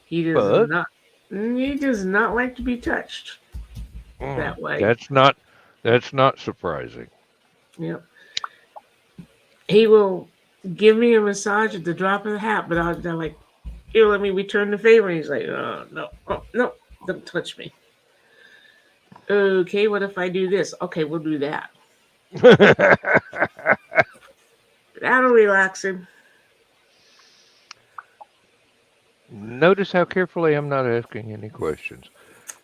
he does But not. He does not like to be touched that way. that's not surprising. Yep. He will give me a massage at the drop of the hat, but I'm like, here, let me return the favor. And he's like, no, oh, no, don't touch me. Okay, what if I do this? Okay, we'll do that. That'll relax him. Notice how carefully I'm not asking any questions.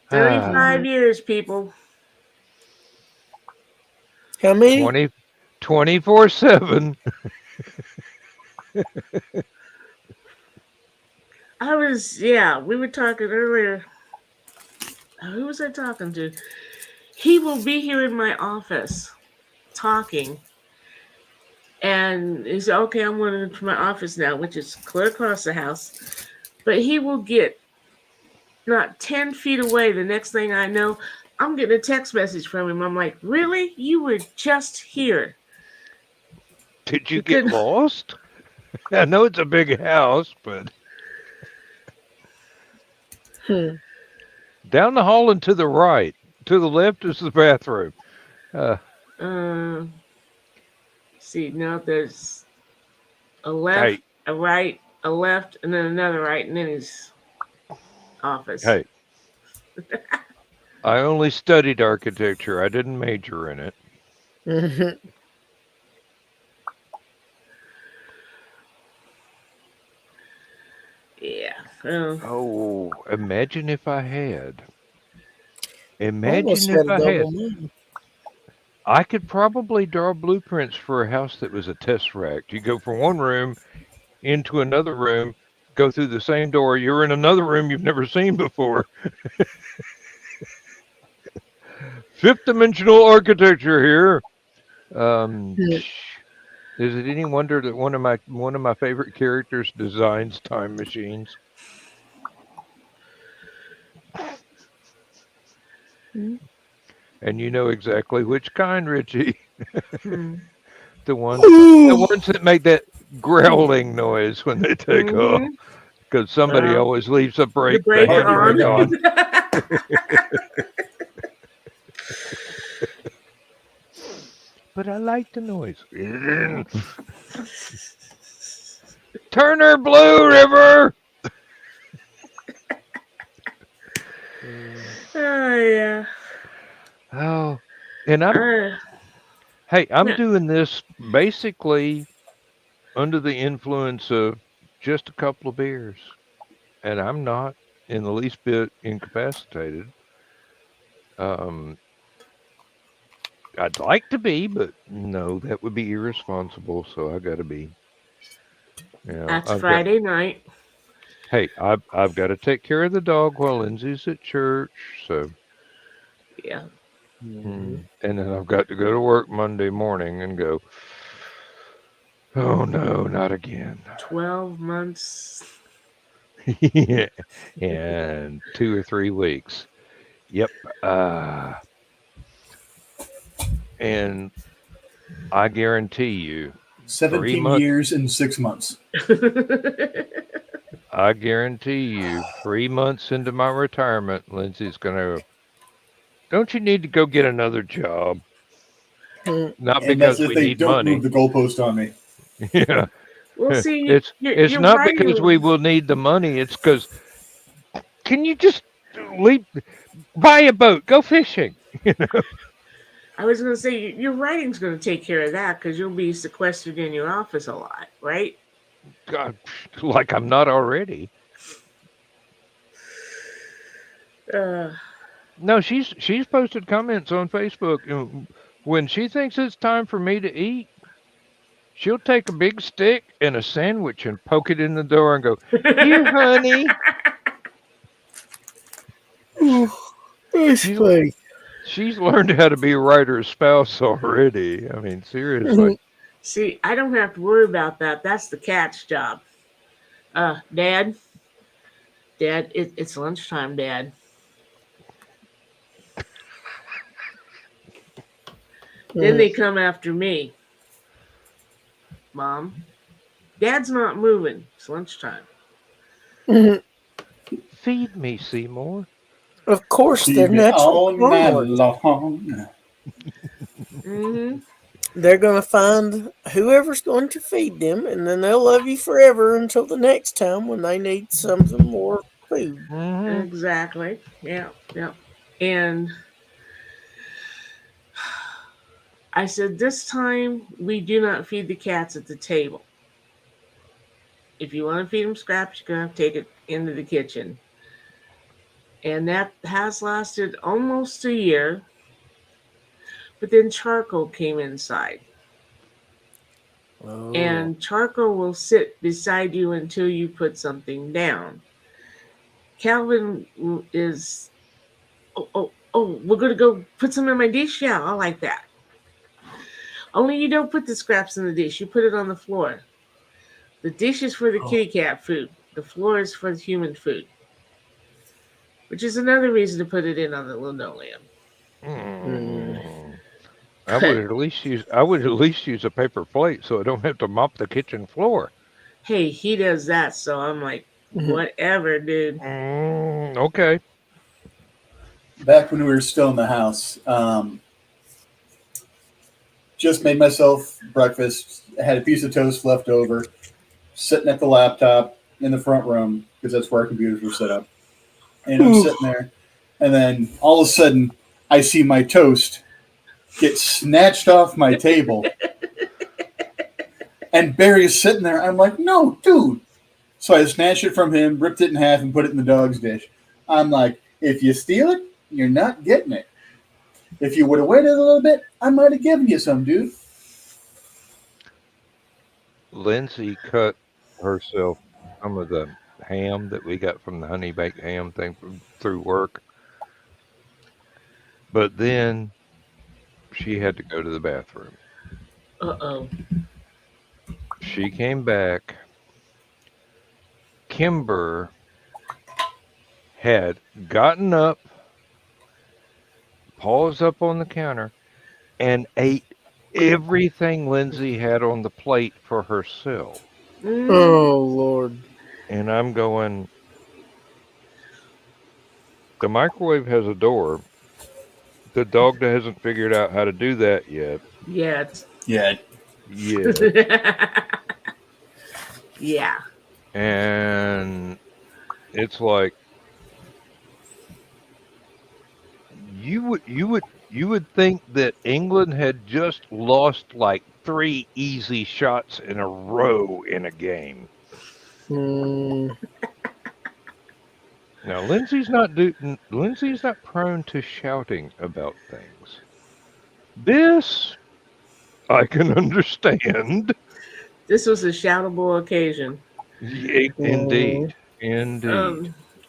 35 years, people. How many? 24/7. We were talking earlier. Who was I talking to? He will be here in my office talking. And he said, okay, I'm going to my office now, which is clear across the house. But he will get not 10 feet away. The next thing I know, I'm getting a text message from him. I'm like, really? You were just here. Did you get lost? I know it's a big house, but down the hall and to the right. To the left is the bathroom. See, now there's a left, a right, a left, and then another right, and then his office. Hey, I only studied architecture. I didn't major in it. Yeah. Oh, imagine if I had. Almost Imagine had if a I double had. moon. I could probably draw blueprints for a house that was a tesseract. You go from one room into another room, go through the same door. You're in another room you've never seen before. Fifth dimensional architecture here. Is it any wonder that one of my favorite characters designs time machines? And you know exactly which kind, Richie. The ones that make that growling noise when they take off. Because somebody always leaves the breaker on. But I like the noise. Turner Blue River. Oh yeah. Oh, and I'm doing this basically under the influence of just a couple of beers, and I'm not in the least bit incapacitated. I'd like to be, but no, that would be irresponsible. So I got to be. That's Friday night. Hey, I've got to take care of the dog while Lindsay's at church. So yeah. And then I've got to go to work Monday morning and go, oh no, not again. 12 months. Yeah. And 2 or 3 weeks. Yep. And I guarantee you 17 years and 6 months. I guarantee you 3 months into my retirement, Lindsay's going to, don't you need to go get another job? Not and because that's if we they need don't money. move the goalpost on me. Yeah. Well, see, it's you're not right. because we will need the money. It's because, can you just buy a boat, go fishing? You know? I was going to say, your writing's going to take care of that because you'll be sequestered in your office a lot, right? God, like I'm not already. No, she's posted comments on Facebook. When she thinks it's time for me to eat, she'll take a big stick and a sandwich and poke it in the door and go, "Here, honey." That's funny. She's learned how to be a writer's spouse already. I mean, seriously. See, I don't have to worry about that. That's the cat's job. Dad, it's lunchtime, Dad. Then they come after me. Mom, Dad's not moving. It's lunchtime. Feed me, Seymour. Of course, they're Feed me natural all night carnivores. long. Mm-hmm. They're going to find whoever's going to feed them, and then they'll love you forever until the next time when they need something more food. Mm-hmm. Exactly. Yeah. Yeah. And I said, this time we do not feed the cats at the table. If you want to feed them scraps, you're going to have to take it into the kitchen. And that has lasted almost a year. But then charcoal came inside. Oh. And charcoal will sit beside you until you put something down. Calvin is, we're going to go put some in my dish? Yeah, I like that. Only you don't put the scraps in the dish. You put it on the floor. The dish is for the kitty cat food. The floor is for the human food. Which is another reason to put it in on the linoleum. I would at least use a paper plate so I don't have to mop the kitchen floor. Hey, he does that, so I'm like, whatever, dude. Okay. Back when we were still in the house, just made myself breakfast. I had a piece of toast left over, sitting at the laptop in the front room because that's where our computers were set up. And I'm sitting there, and then all of a sudden, I see my toast get snatched off my table, and Barry's sitting there. I'm like, no, dude. So I snatched it from him, ripped it in half, and put it in the dog's dish. I'm like, if you steal it, you're not getting it. If you would have waited a little bit, I might have given you some, dude. Lindsay cut herself some of the ham that we got from the honey baked ham thing through work. But then she had to go to the bathroom. Uh-oh. She came back. Kimber had gotten up, paused up on the counter, and ate everything Lindsay had on the plate for herself. Oh, Lord. And I'm going, the microwave has a door. The dog hasn't figured out how to do that yet. Yet. Yeah. Yeah. And it's like, you would think that England had just lost like 3 easy shots in a row in a game. Now Lindsay's not prone to shouting about things. This I can understand. This was a shoutable occasion. Indeed.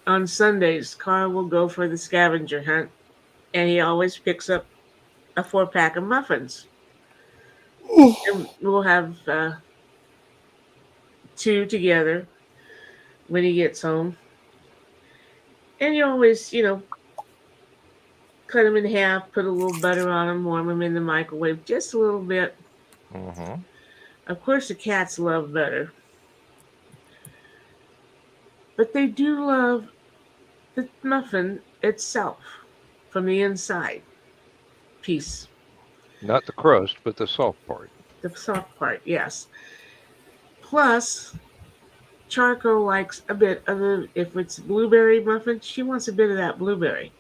On Sundays, Carl will go for the scavenger hunt, and he always picks up a 4-pack of muffins. And we'll have 2 together when he gets home. And you always, cut them in half, put a little butter on them, warm them in the microwave just a little bit. Mm-hmm. Of course, the cats love butter. But they do love the muffin itself from the inside piece. Not the crust, but the soft part. The soft part, yes. Plus, Charco likes a bit of the, if it's blueberry muffin, she wants a bit of that blueberry.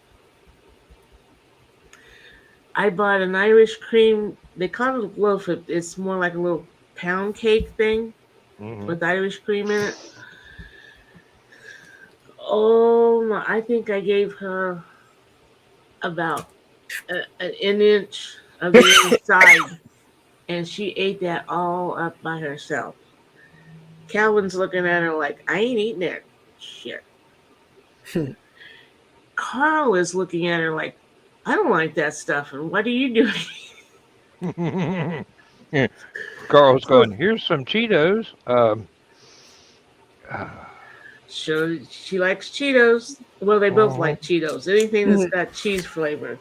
I bought an Irish cream, they call it a loaf, it's more like a little pound cake thing with Irish cream in it. Oh my, I think I gave her about an inch of the inside, and she ate that all up by herself. Calvin's looking at her like, I ain't eating that shit. Carl is looking at her like, I don't like that stuff, and what are you doing? Carl's going, here's some Cheetos. She likes Cheetos. Well, they both like Cheetos. Anything that's got cheese flavor.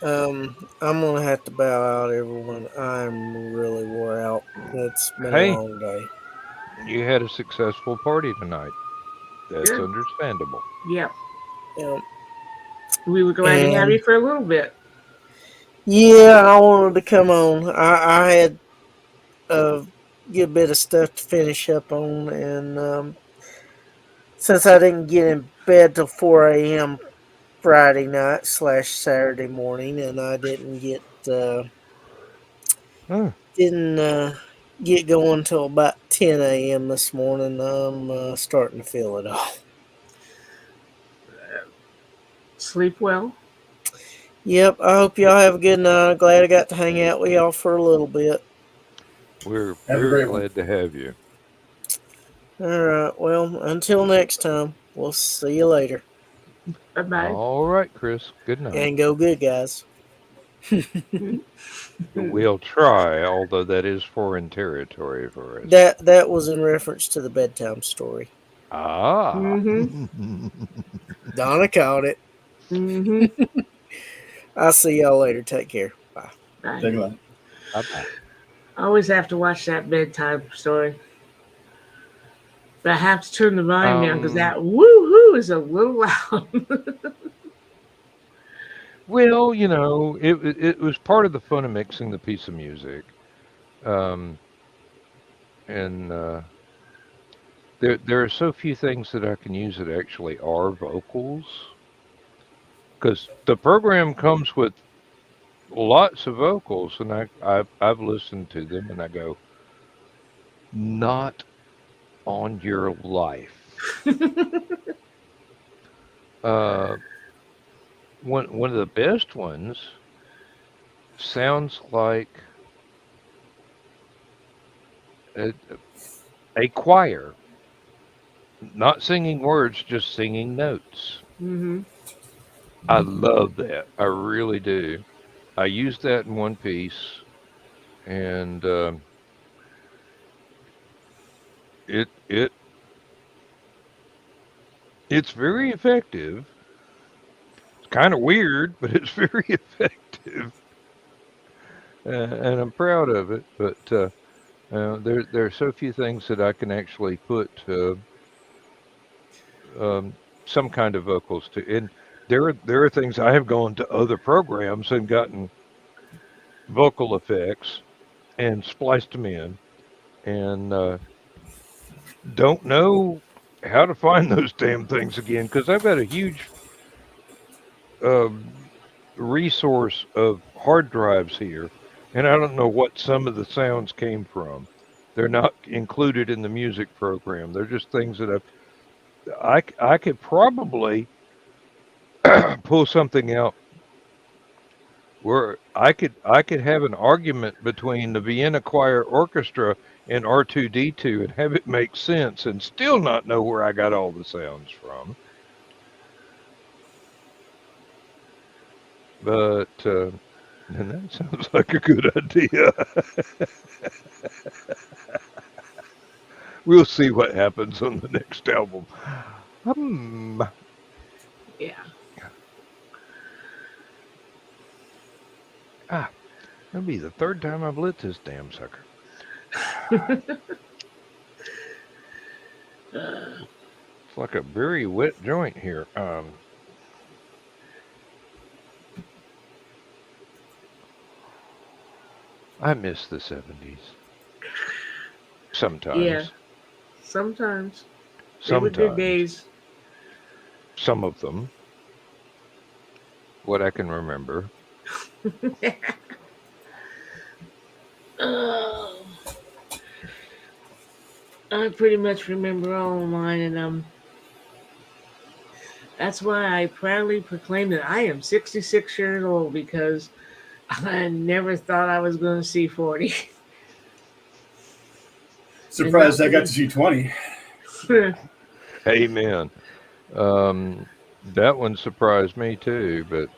I'm gonna have to bow out, everyone. I'm really wore out. It's been a Hey, long day. you had a successful party tonight. That's Good. understandable. Yep. Um, We were glad to have and you for a little bit. yeah, I wanted to come on. I had uh, get a bit of stuff to finish up on, and since I didn't get in bed till 4 a.m. Friday night slash Saturday morning, and I Huh. didn't get going till about 10 a.m. this morning. I'm starting to feel it all. Sleep well. Yep, I hope y'all have a good night. I'm glad I got to hang out with y'all for a little bit. We're Have a very great one. glad to have you. All right, well, until next time, we'll see you later. Bye bye. All right, Chris. Good night. And go good, guys. We'll try, although that is foreign territory for us. That was in reference to the bedtime story. Ah. Mm-hmm. Donna caught it. Mm-hmm. I'll see y'all later. Take care. Bye. Bye. Take a look. Bye-bye. I always have to watch that bedtime story. But I have to turn the volume down because Um, that woo-hoo is a little loud. well, it was part of the fun of mixing the piece of music. Um, and there are so few things that I can use that actually are vocals, because the program comes with lots of vocals, and I've listened to them, and I go, not on your life. Uh, one of the best ones sounds like a, a choir, not singing words, just singing notes. Mm-hmm. I love that. I really do. I used that in one piece, and it it's very effective. It's kind of weird, but it's very effective, and I'm proud of it. But there are so few things that I can actually put some kind of vocals to. And there are things I have gone to other programs and gotten vocal effects and spliced them in, and don't know how to find those damn things again because I've got a huge um, resource of hard drives here, and I don't know what some of the sounds came from. They're not included in the music program. They're just things that I could probably pull something out where I could have an argument between the Vienna Choir Orchestra and R2D2 and have it make sense and still not know where I got all the sounds from. But and that sounds like a good idea. We'll see what happens on the next album. Hmm. Yeah. Ah, that'll be the third time I've lit this damn sucker. It's like a very wet joint here. I miss the 70s. Yeah. Sometimes. Sometimes they were good Sometimes. days. Some of them. What I can remember. Oh, I pretty much remember all of mine, and that's why I proudly proclaim that I am 66 years old because I never thought I was going to see 40. And Surprised I got hopefully, to see 20. Amen. That one surprised me too, but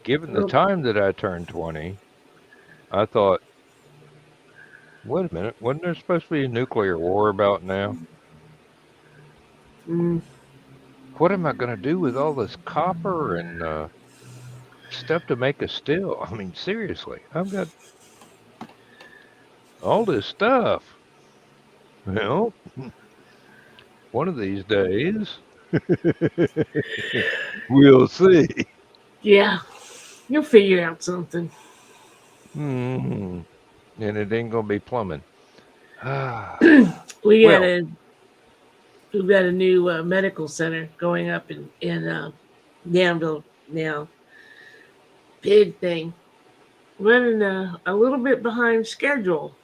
given the well, time that I turned 20, I thought, wait a minute, wasn't there supposed to be a nuclear war about now? Mm. What am I going to do with all this copper and stuff to make a still? I mean, seriously, I've got all this stuff. Well, one of these days, we'll see. Yeah, you'll figure out something. Hmm. And it ain't going to be plumbing. Ah. we got Well, a we've got a new medical center going up in Danville now. Big thing. Running a little bit behind schedule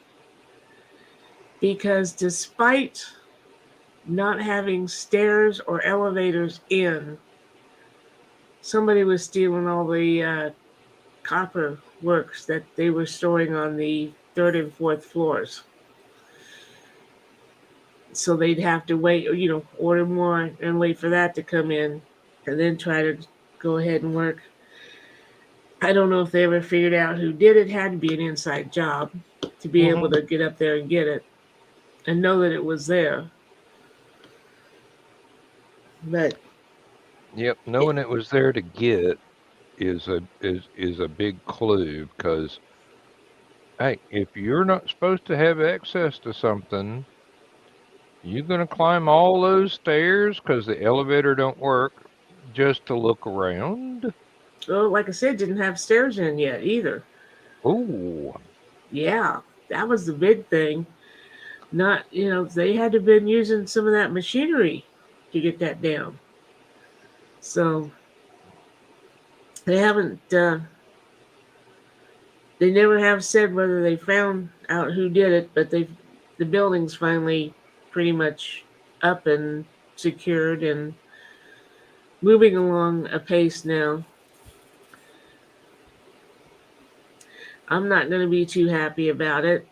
because despite not having stairs or elevators in, somebody was stealing all the copper works that they were storing on the third and fourth floors. So they'd have to wait, order more and wait for that to come in and then try to go ahead and work. I don't know if they ever figured out who did it. Had to be an inside job to be able mhm. to get up there and get it and know that it was there. But Yep, knowing it was there to get is a big clue because hey, if you're not supposed to have access to something, you gonna climb all those stairs because the elevator don't work just to look around? like I said, didn't have stairs in yet either. Oh, Yeah, that was the big thing. Not, they had to have been using some of that machinery to get that down. So they haven't. They never have said whether they found out who did it, but the building's finally pretty much up and secured and moving along apace now. I'm not going to be too happy about it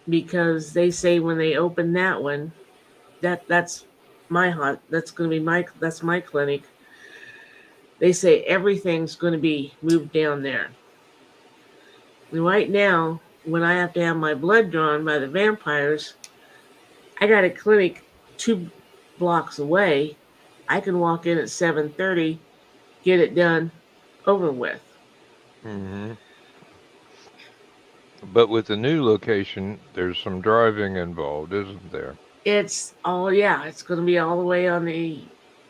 because they say when they open that one, that's that's going to be my clinic. They say everything's going to be moved down there. And right now, when I have to have my blood drawn by the vampires, I got a clinic 2 blocks away. I can walk in at 7:30, get it done, over with. hmm. But with the new location, there's some driving involved, isn't there? It's going to be all the way on the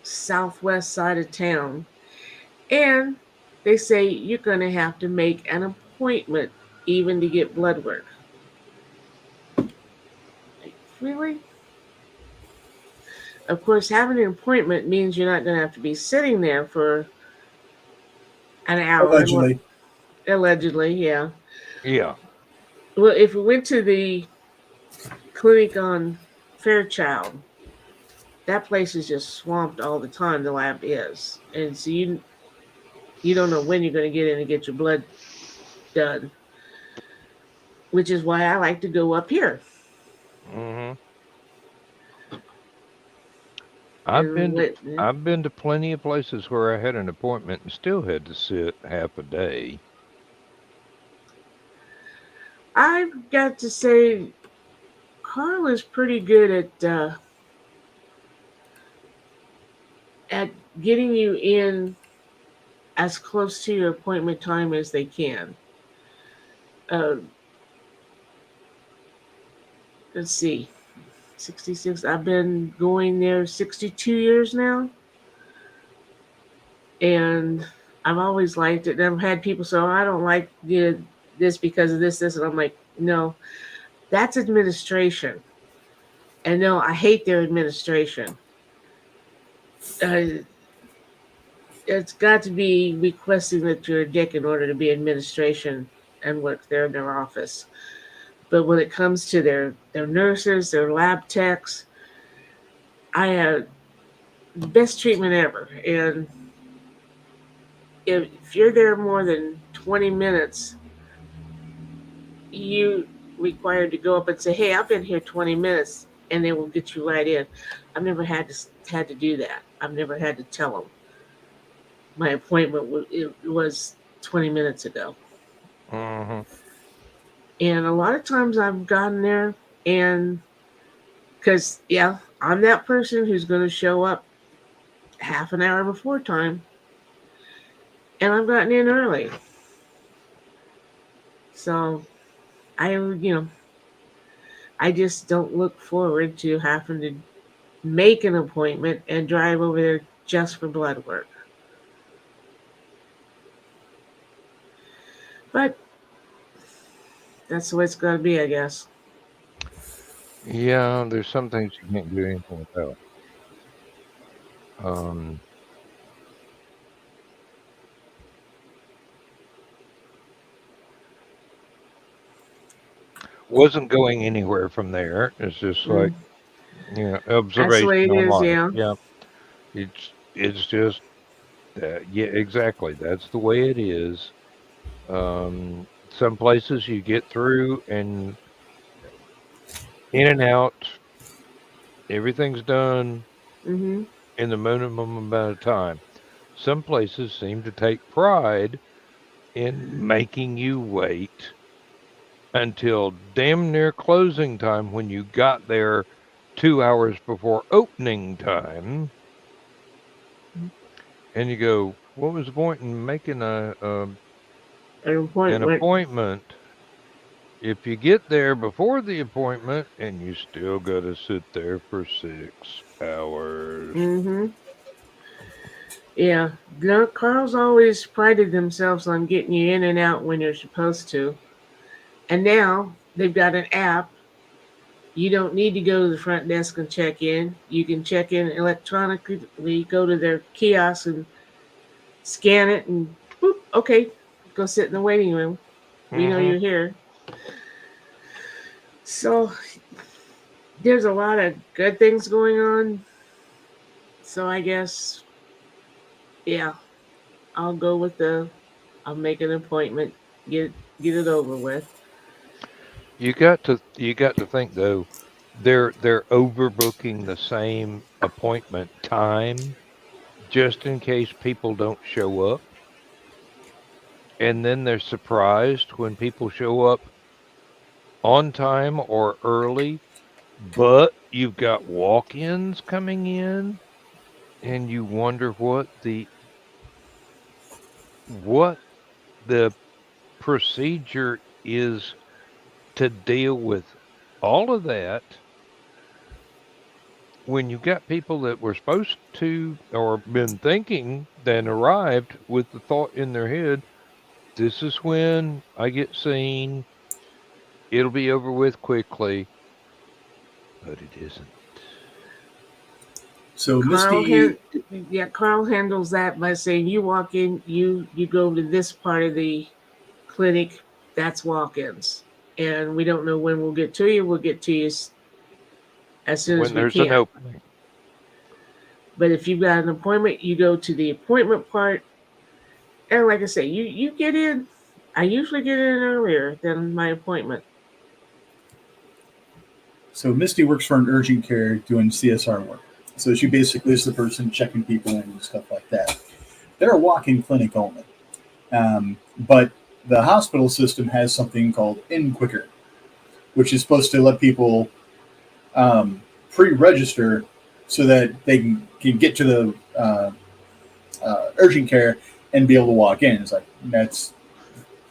southwest side of town. And they say you're going to have to make an appointment even to get blood work. Like, really? Of course, having an appointment means you're not going to have to be sitting there for an hour. Allegedly. Allegedly, yeah. Yeah. Well, if we went to the clinic on Fairchild, that place is just swamped all the time. The lab is, and so you don't know when you're going to get in and get your blood done, which is why I like to go up here. Hmm. And wait, I've been to plenty of places where I had an appointment and still had to sit half a day. I've got to say, Carl is pretty good at getting you in as close to your appointment time as they can. Uh, let's see, 66. I've been going there 62 years now, and I've always liked it. And I've had people say, "Oh, I don't like this because of this, and I'm like, "No, that's administration." And no, I hate their administration. Uh, it's got to be requesting that you're a dick in order to be administration and work there in their office. But when it comes to their nurses, their lab techs, I had the best treatment ever. And if you're there more than 20 minutes, you required to go up and say, "Hey, I've been here 20 minutes," and they will get you right in. I've never had to do that. I've never had to tell them my appointment it was 20 minutes ago. Hmm. And a lot of times I've gotten there, and because, yeah, I'm that person who's going to show up half an hour before time, and I've gotten in early. So I just don't look forward to having to make an appointment and drive over there just for blood work. But that's the way it's going to be, I guess. Yeah, there's some things you can't do anything about. Um, wasn't going anywhere from there. It's just like, Mm. That's the observation way it on is, life. yeah. Yeah, it's just yeah, exactly. That's the way it is. Some places you get through and in and out, everything's done Mm-hmm. in the minimum amount of time. Some places seem to take pride in making you wait until damn near closing time when you got there 2 hours before opening time. And you go, what was the point in making An an appointment. appointment if you get there before the appointment and you still got to sit there for 6 hours? Mm-hmm. Yeah. Carl's always prided themselves on getting you in and out when you're supposed to. And now they've got an app. You don't need to go to the front desk and check in. You can check in electronically, go to their kiosk and scan it and boop, okay, go sit in the waiting room. We know Mm-hmm. you're here. So there's a lot of good things going on. So I guess, yeah, I'll go with I'll make an appointment, get it over with. You got to think though, they're overbooking the same appointment time just in case people don't show up. And then they're surprised when people show up on time or early, but you've got walk-ins coming in and you wonder what the procedure is to deal with all of that when you got people that were supposed to or been thinking then arrived with the thought in their head, this is when I get seen, it'll be over with quickly, but it isn't. So Carl Misty, Carl handles that by saying you walk in, you go to this part of the clinic, that's walk-ins, and we don't know when we'll get to you. We'll get to you as soon as When we there's an can. opening. But if you've got an appointment, you go to the appointment part, and like I say, you get in. I usually get in earlier than my appointment. so Misty works for an urgent care doing CSR work. So she basically is the person checking people in and stuff like that. They're a walk-in clinic only, but the hospital system has something called In Quicker, which is supposed to let people pre-register so that they can get to the urgent care and be able to walk in. It's like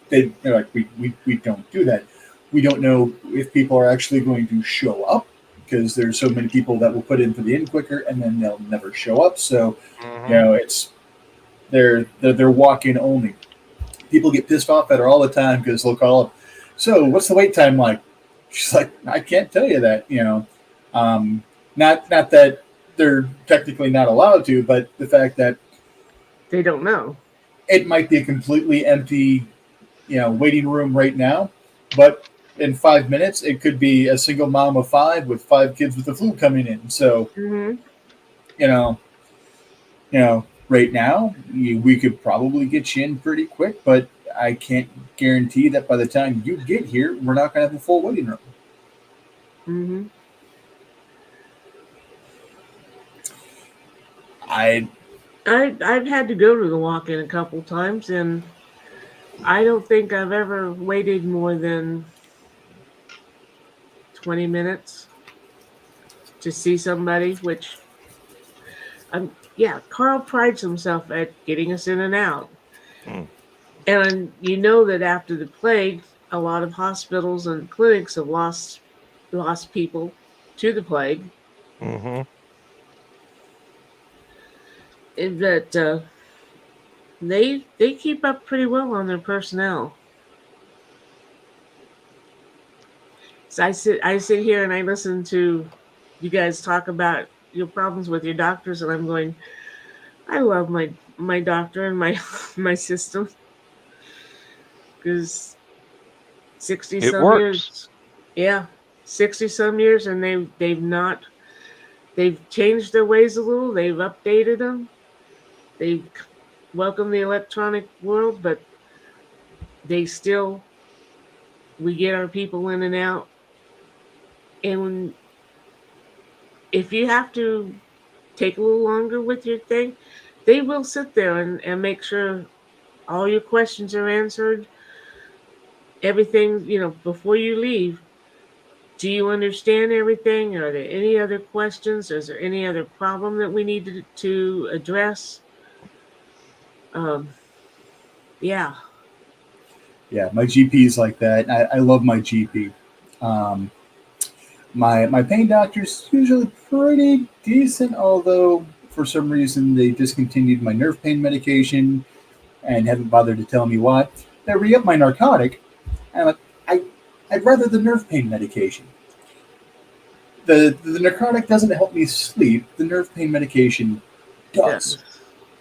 they're like we don't do that. We don't know if people are actually going to show up because there's so many people that will put in for the In Quicker and then they'll never show up. So Mm-hmm. it's they're walk-in only. People get pissed off at her all the time because they'll call up. So what's the wait time like? She's like, I can't tell you that. Not that they're technically not allowed to, but the fact that They don't know. it might be a completely empty, waiting room right now, but in 5 minutes it could be a single mom of five with five kids with the flu coming in. So Mm-hmm. you know, right now we could probably get you in pretty quick, but I can't guarantee that by the time you get here, we're not going to have a full waiting room. Mm-hmm. I've had to go to the walk-in a couple times, and I don't think I've ever waited more than 20 minutes to see somebody, which, yeah, Carl prides himself at getting us in and out. Mm. And you know that after the plague, a lot of hospitals and clinics have lost people to the plague. Mm-hmm. And that they keep up pretty well on their personnel. So I sit here and I listen to you guys talk about your problems with your doctors, and I'm going, I love my doctor and my my system, because 60 It some works. years, yeah, 60 some years, and they've changed their ways a little, they've updated them, they've welcomed the electronic world, but they still, we get our people in and out. And if you have to take a little longer with your thing, they will sit there and make sure all your questions are answered. Everything, before you leave, do you understand everything? Are there any other questions? Is there any other problem that we need to address? Um, yeah. Yeah, my GP is like that. I love my GP. Um, my pain doctor's usually pretty decent, although for some reason they discontinued my nerve pain medication and haven't bothered to tell me why. They re-up my narcotic, and I'm like, I'd rather the nerve pain medication. The narcotic doesn't help me sleep. The nerve pain medication does.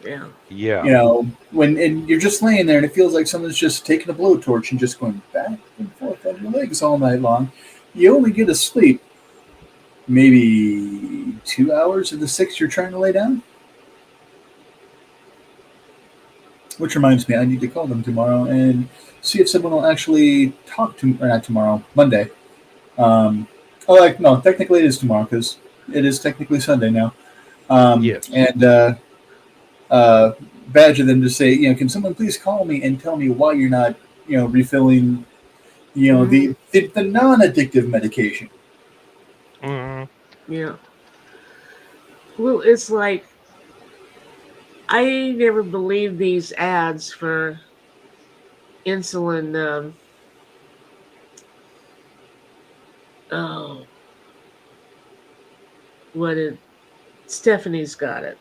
Yeah. Yeah. You know, and you're just laying there and it feels like someone's just taking a blowtorch and just going back and forth on your legs all night long. You only get to sleep maybe 2 hours of the 6 you're trying to lay down. Which reminds me, I need to call them tomorrow and see if someone will actually talk to me, or not tomorrow, Monday. No, technically it is tomorrow because it is technically Sunday now. Yes. And badger them to say, can someone please call me and tell me why you're not, refilling, the non-addictive medication. Mm-hmm. Yeah. Well, it's like, I never believed these ads for insulin. Oh, what it? Stephanie's got it.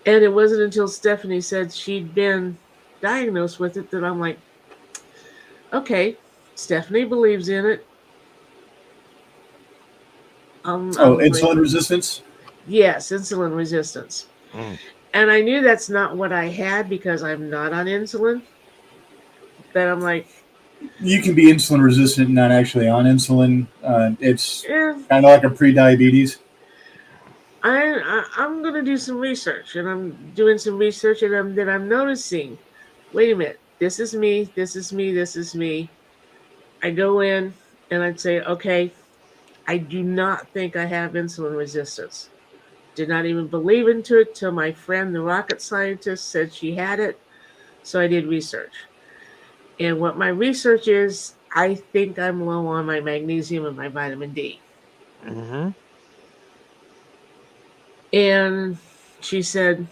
And it wasn't until Stephanie said she'd been diagnosed with it that I'm like, okay, Stephanie believes in it. Insulin resistance? Yes, insulin resistance. Mm. And I knew that's not what I had because I'm not on insulin. But I'm like, You can be insulin resistant and not actually on insulin. It's eh, kind of like a pre-diabetes. I'm gonna do some research, and I'm doing some research, and I'm noticing. Wait a minute, this is me. This is me. This is me. I go in and I'd say, okay, I do not think I have insulin resistance. Did not even believe into it till my friend, the rocket scientist, said she had it. So I did research. And what my research is, I think I'm low on my magnesium and my vitamin D. Mm-hmm. And she said,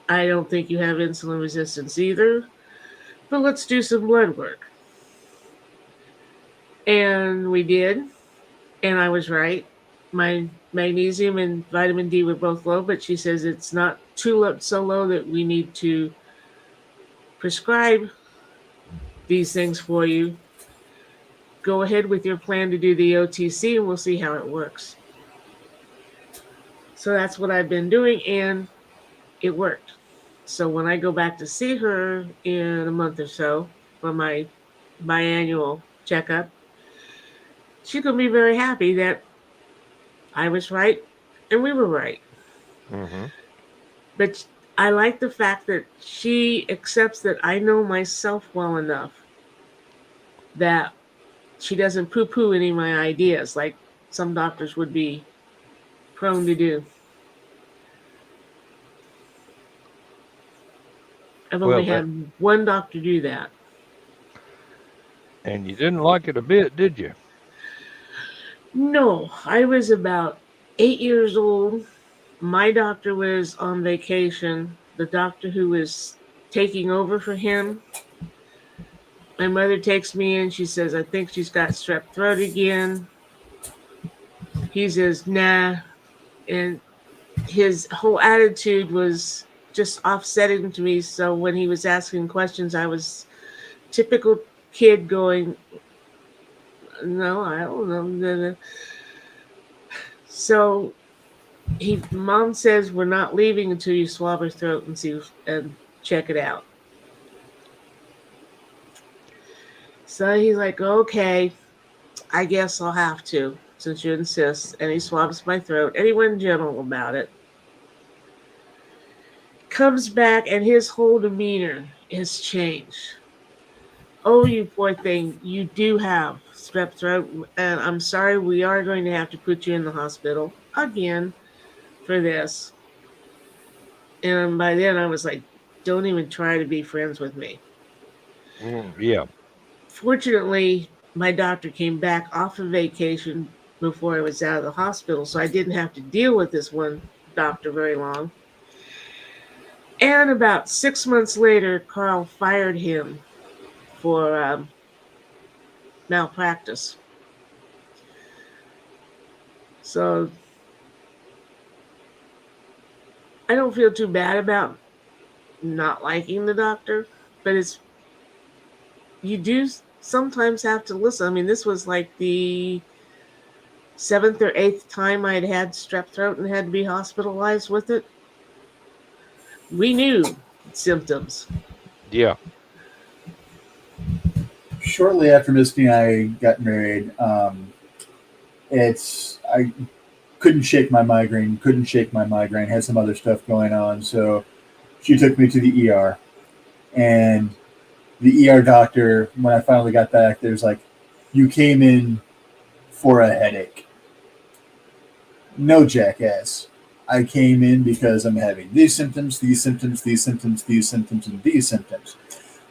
I don't think you have insulin resistance either, but let's do some blood work. And we did, and I was right. My magnesium and vitamin D were both low, but she says it's not too low, so low that we need to prescribe these things for you. Go ahead with your plan to do the OTC, and we'll see how it works. So that's what I've been doing, and it worked. So when I go back to see her in a month or so for my biannual checkup, she's going to be very happy that I was right and we were right. Mm-hmm. But I like the fact that she accepts that I know myself well enough that she doesn't poo poo any of my ideas like some doctors would be prone to do. I've only Well, had one doctor do that. and you didn't like it a bit, did you? No, I was about 8 years old. My doctor was on vacation. The doctor who was taking over for him, my mother takes me in. She says, I think she's got strep throat again. He says, nah. And his whole attitude was just offsetting to me. So when he was asking questions, I was typical kid going, no, I don't know. So mom says we're not leaving until you swab her throat and see and check it out. So he's like, okay, I guess I'll have to since you insist. And he swabs my throat and he went gentle about it. Comes back and his whole demeanor has changed. Oh, you poor thing, you do have strep throat, and I'm sorry, we are going to have to put you in the hospital again for this. And by then I was like, don't even try to be friends with me. Yeah. Fortunately, my doctor came back off of vacation before I was out of the hospital, so I didn't have to deal with this one doctor very long. And about 6 months later, Carl fired him for malpractice. So I don't feel too bad about not liking the doctor, but it's you do sometimes have to listen. I mean, this was like the seventh or eighth time I'd had strep throat and had to be hospitalized with it. We knew symptoms. Yeah. Shortly after Misty and I got married, I couldn't shake my migraine, had some other stuff going on, so she took me to the ER. And the ER doctor, when I finally got back, there's like, you came in for a headache. No, jackass. I came in because I'm having these symptoms, these symptoms, these symptoms, these symptoms, and these symptoms.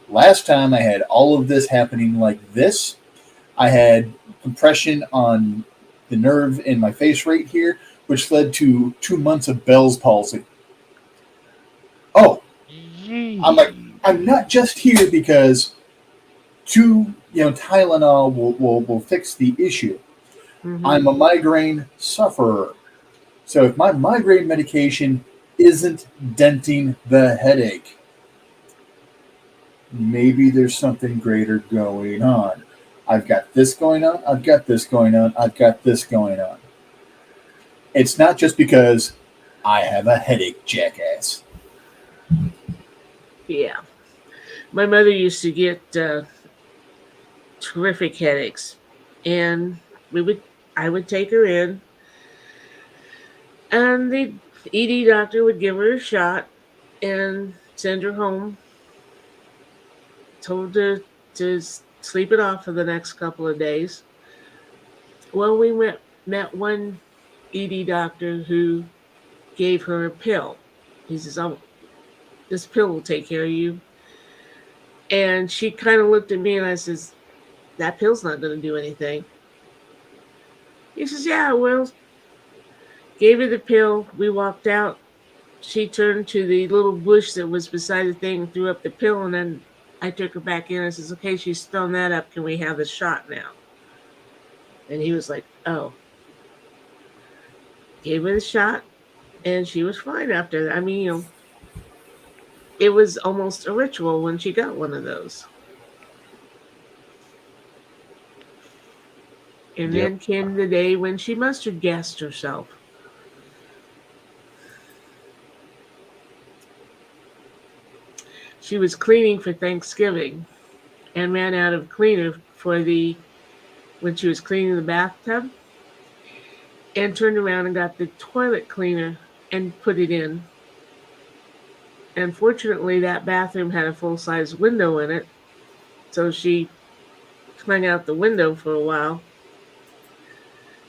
Last time I had all of this happening like this. I had compression on the nerve in my face right here, which led to 2 months of Bell's palsy. Oh, I'm like, I'm not just here because Tylenol will fix the issue. Mm-hmm. I'm a migraine sufferer. So if my migraine medication isn't denting the headache, maybe there's something greater going on. I've got this going on, I've got this going on, I've got this going on. It's not just because I have a headache, jackass. Yeah. My mother used to get terrific headaches, and I would take her in, and the ED doctor would give her a shot and send her home. Told her to sleep it off for the next couple of days. Well, met one ED doctor who gave her a pill. He says, "Oh, this pill will take care of you." And she kind of looked at me, and I says, "That pill's not going to do anything." He says, "Yeah, well." Gave her the pill. We walked out. She turned to the little bush that was beside the thing and threw up the pill, and then I took her back in. I says, "Okay, she's thrown that up. Can we have the shot now?" And he was like, "Oh." Gave her the shot, and she was fine after that. I mean, it was almost a ritual when she got one of those. And Yep. then came the day when she mustard gassed herself. She was cleaning for Thanksgiving and ran out of cleaner when she was cleaning the bathtub, and turned around and got the toilet cleaner and put it in. And fortunately, that bathroom had a full-size window in it, so she hung out the window for a while.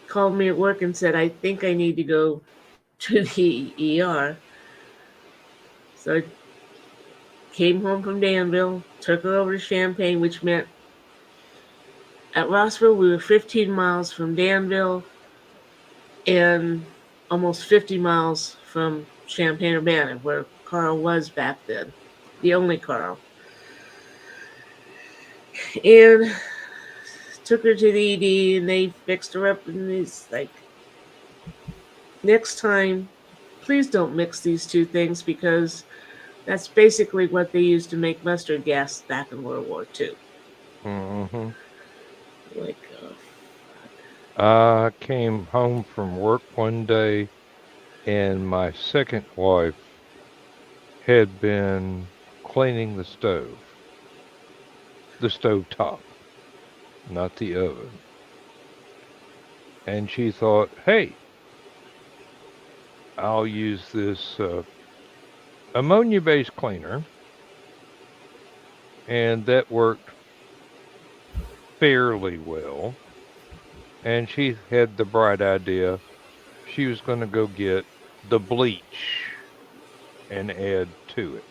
Called me at work and said, "I think I need to go to the ER." So I came home from Danville, took her over to Champaign, which meant At Rossville, we were 15 miles from Danville and almost 50 miles from Champaign-Urbana, where Carl was back then, the only Carl. And took her to the ED, and they fixed her up, and he's like, next time, please don't mix these two things, because that's basically what they used to make mustard gas back in World War II. Mm-hmm. Like, I came home from work one day, and my second wife had been cleaning the stove top, not the oven. And she thought, hey, I'll use this ammonia-based cleaner, and that worked fairly well. And she had the bright idea she was going to go get the bleach and add to it.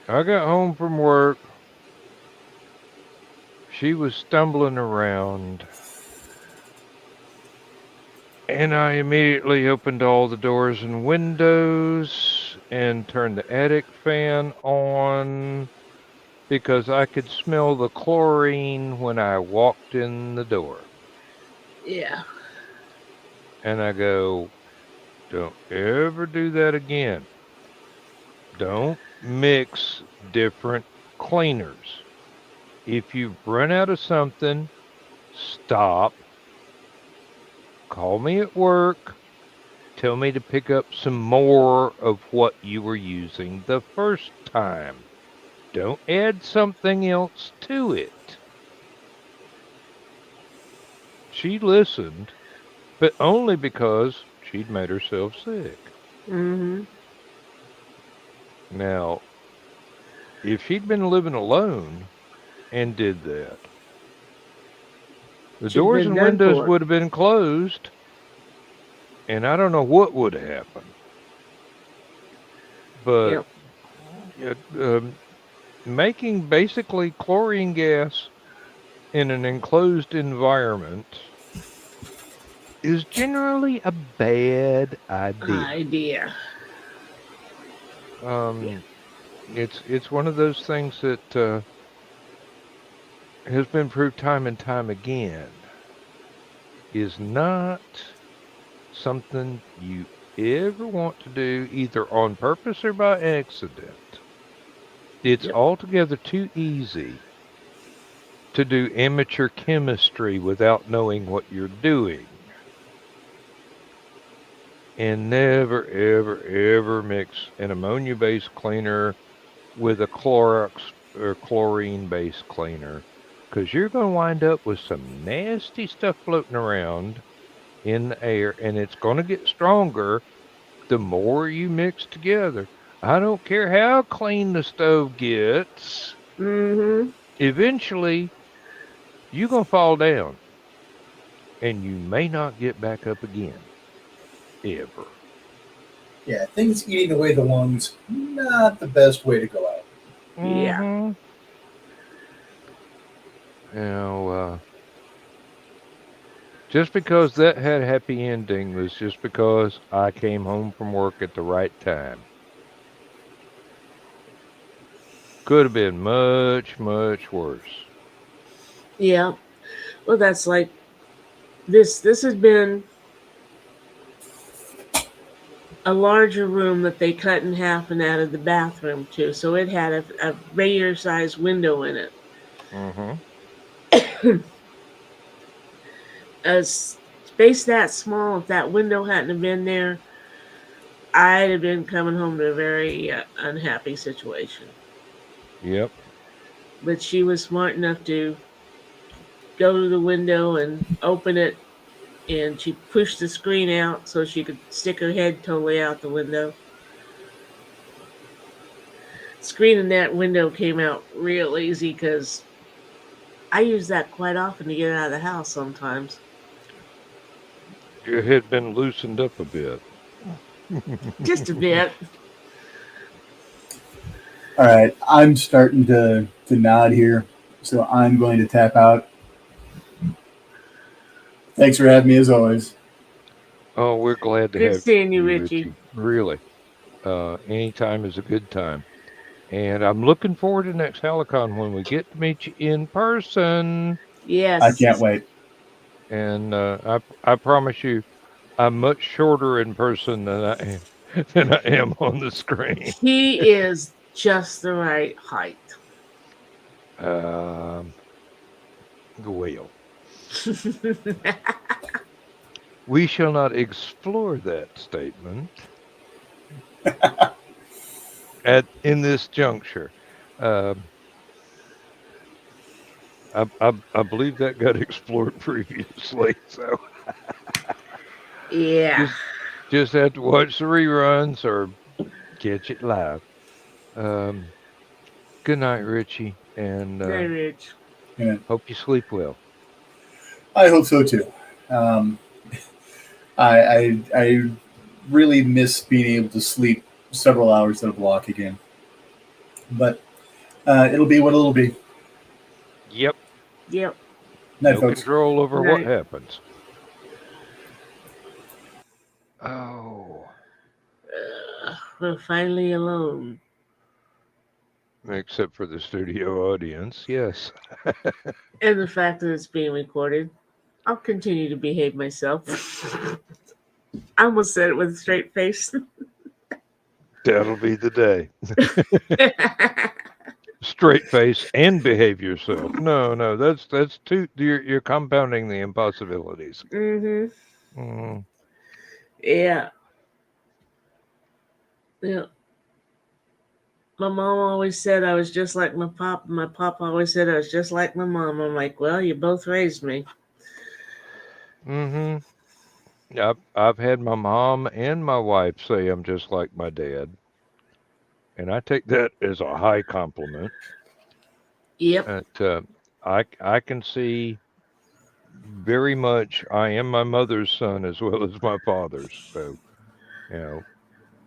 I got home from work. She was stumbling around, and I immediately opened all the doors and windows and turned the attic fan on because I could smell the chlorine when I walked in the door. yeah. And I go, don't ever do that again. Don't mix different cleaners. If you run out of something, stop. Call me at work. Tell me to pick up some more of what you were using the first time. Don't add something else to it. She listened, but only because she'd made herself sick. Mm-hmm. Now, if she'd been living alone and did that, the She'd doors been and done windows for. would have been closed, and I don't know what would have happened. But making basically chlorine gas in an enclosed environment is generally a bad idea. It's one of those things that has been proved time and time again is not something you ever want to do either on purpose or by accident. It's altogether too easy to do amateur chemistry without knowing what you're doing. And never, ever, ever mix an ammonia-based cleaner with a Clorox or chlorine-based cleaner, because you're going to wind up with some nasty stuff floating around in the air, and it's going to get stronger the more you mix together. I don't care how clean the stove gets. Mm-hmm. Eventually, you're going to fall down, and you may not get back up again. Ever. Yeah, things eating away the lungs, not the best way to go out. Yeah. Mm-hmm. Now, just because that had a happy ending was just because I came home from work at the right time. Could have been much, much worse. Yeah. Well, that's like this. This has been a larger room that they cut in half and added the bathroom to, so it had a regular sized window in it. Mm-hmm. A space that small, if that window hadn't have been there, I'd have been coming home to a very unhappy situation. Yep. But she was smart enough to go to the window and open it, and she pushed the screen out so she could stick her head totally out the window. Screen in that window came out real easy because I use that quite often to get out of the house sometimes. It had been loosened up a bit. Just a bit. All right, I'm starting to nod here. So I'm going to tap out. Thanks for having me as always. Oh, we're glad to Good have seeing you, you, Richie. Really. Anytime is a good time. And I'm looking forward to next Hallowcon when we get to meet you in person. Yes. I can't wait. And I promise you, I'm much shorter in person than I am on the screen. He is just the right height. Well, we shall not explore that statement in this juncture. Um, I believe that got explored previously, so Yeah. just have to watch the reruns or catch it live. Um, Good night, Richie, and Very rich. Yeah, hope you sleep well. I hope so too. Um, I really miss being able to sleep several hours at a block again. But it'll be what it'll be. Yep, Yep. Night, no folks. control over what Night. happens. Oh, We're finally alone. except for the studio audience, yes. And the fact that it's being recorded, I'll continue to behave myself. I almost said it with a straight face. That'll be the day. Straight face and behave yourself. No, that's too. You're compounding the impossibilities. Mm. Yeah. Yeah. My mom always said I was just like my pop. My pop always said I was just like my mom. I'm like, well, you both raised me. Mm-hmm. I've had my mom and my wife say I'm just like my dad, and I take that as a high compliment. Yep. I can see very much I am my mother's son as well as my father's. So, you know,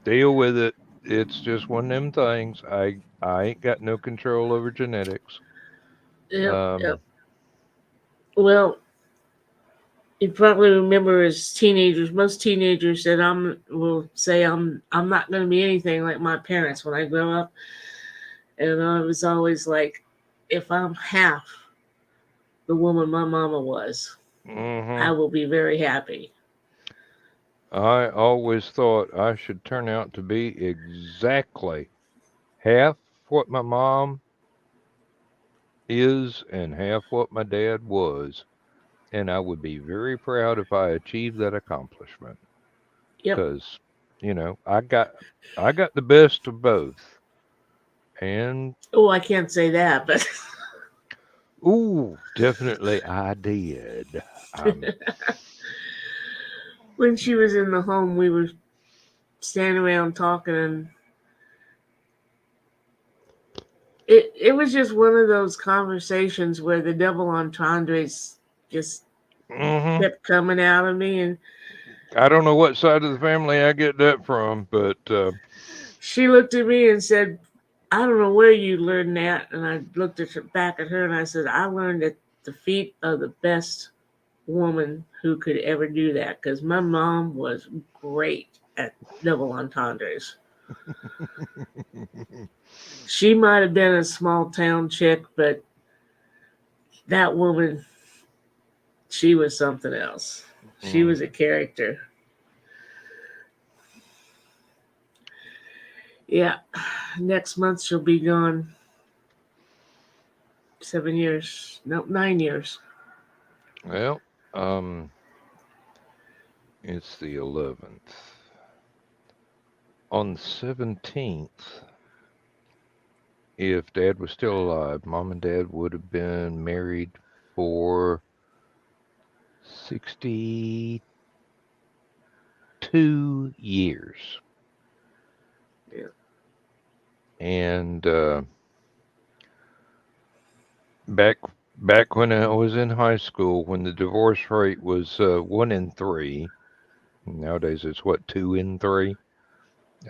deal with it. It's just one of them things. I ain't got no control over genetics. Yep. Yep. Um, Well, you probably remember as teenagers, most teenagers said will say I'm not going to be anything like my parents when I grow up, and I was always like, if I'm half the woman my mama was, I mhm. will be very happy. I always thought I should turn out to be exactly half what my mom is and half what my dad was, and I would be very proud if I achieved that accomplishment. Yep. Because, I got the best of both. And Oh, I can't say that, but ooh, definitely I did. when she was in the home, we were standing around talking, and it was just one of those conversations where the double entendres just Mhm. kept coming out of me, and I don't know what side of the family I get that from, but she looked at me and said, I don't know where you learned that. And I looked at her, back at her, and I said, I learned at the feet of the best woman who could ever do that, because my mom was great at double entendres. She might have been a small town chick, but that woman, she was something else. She was a character. Yeah. Next month she'll be gone. 7 years. No, 9 years. well, it's the 11th. On the 17th, if Dad was still alive, Mom and Dad would have been married for 62 years. Yeah. And back back when I was in high school, when the divorce rate was 1 in 3, nowadays it's what 2 in 3.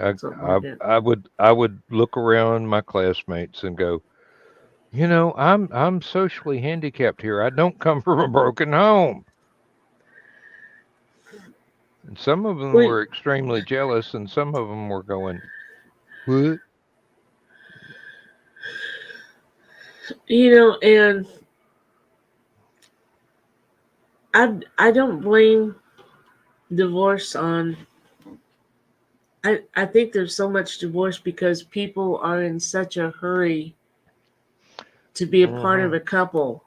I, Something I like that. I would look around my classmates and go, I'm socially handicapped here. I don't come from a broken home. And some of them We, were extremely jealous, and some of them were going, "What?" and I don't blame divorce on. I think there's so much divorce because people are in such a hurry to be a part of Hmm. a couple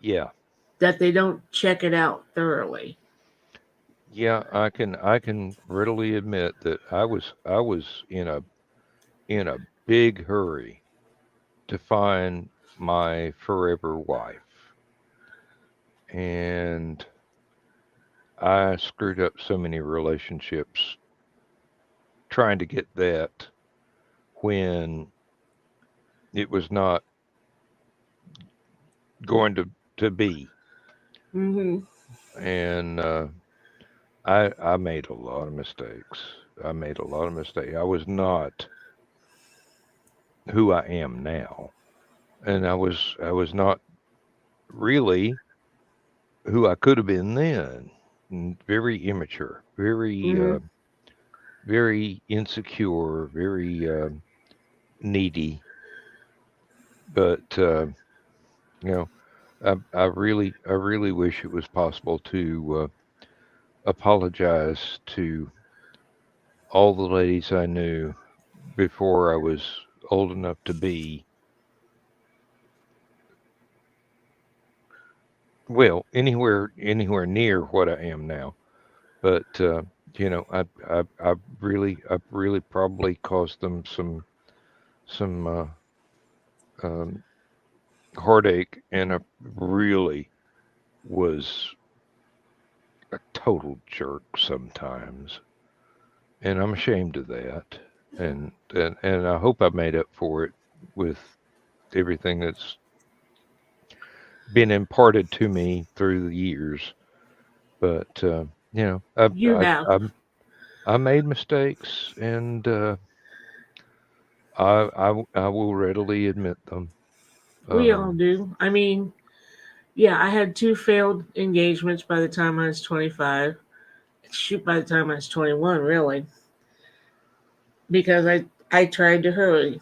Yeah, that they don't check it out thoroughly. yeah. I can readily admit that I was in a big hurry to find my forever wife, and I screwed up so many relationships trying to get that when it was not going to be. Hmm. And I made a lot of mistakes. I made a lot of mistakes. I was not who I am now, and I was not really who I could have been then. Very immature, Hmm. very insecure, very needy. But you know, I really wish it was possible to apologize to all the ladies I knew before I was old enough to be, well, anywhere near what I am now. But I really probably caused them some um, heartache, and I really was a total jerk sometimes, and I'm ashamed of that. And I hope I made up for it with everything that's been imparted to me through the years. But You have. I made mistakes, and I will readily admit them. We all Um, do. I mean, yeah, I had two failed engagements by the time I was 25. Shoot, by the time I was 21, really, because I tried to hurry,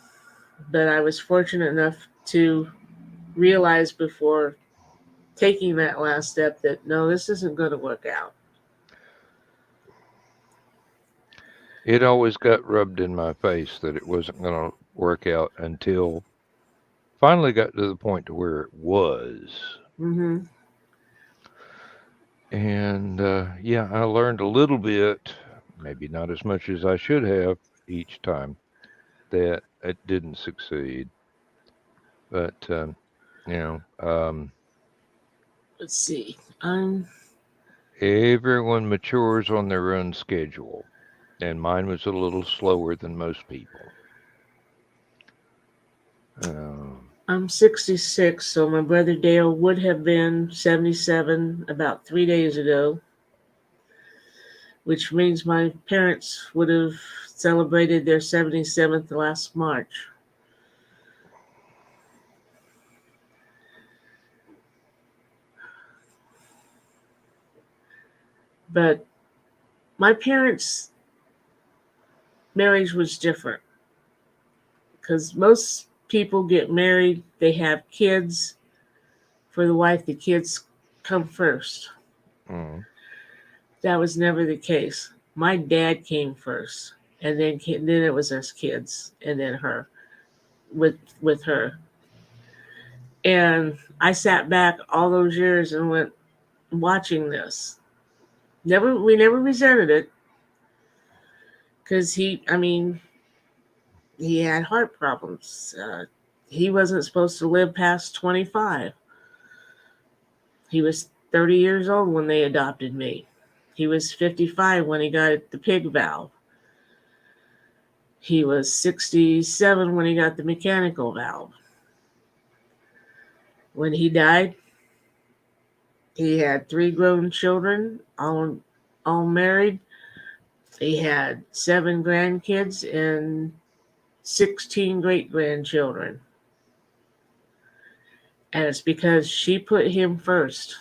but I was fortunate enough to realize before taking that last step that no, this isn't going to work out. it always got rubbed in my face that it wasn't going to work out until finally got to the point to where it was. Hmm. And yeah, I learned a little bit, maybe not as much as I should have each time that it didn't succeed. But you know, um, Let's see. everyone matures on their own schedule, and mine was a little slower than most people. Um, I'm 66, so my brother Dale would have been 77 about 3 days ago, which means my parents would have celebrated their 77th last March. But my parents' marriage was different because most people get married, they have kids. For the wife, the kids come first. mm, That was never the case. My dad came first, and then it was us kids, and then her with her. And I sat back all those years and went watching this. We never resented it because I mean, he had heart problems. He wasn't supposed to live past 25. He was 30 years old when they adopted me. He was 55 when he got the pig valve. He was 67 when he got the mechanical valve. When he died, he had three grown children, all married. He had seven grandkids and 16 great grandchildren. And it's because she put him first.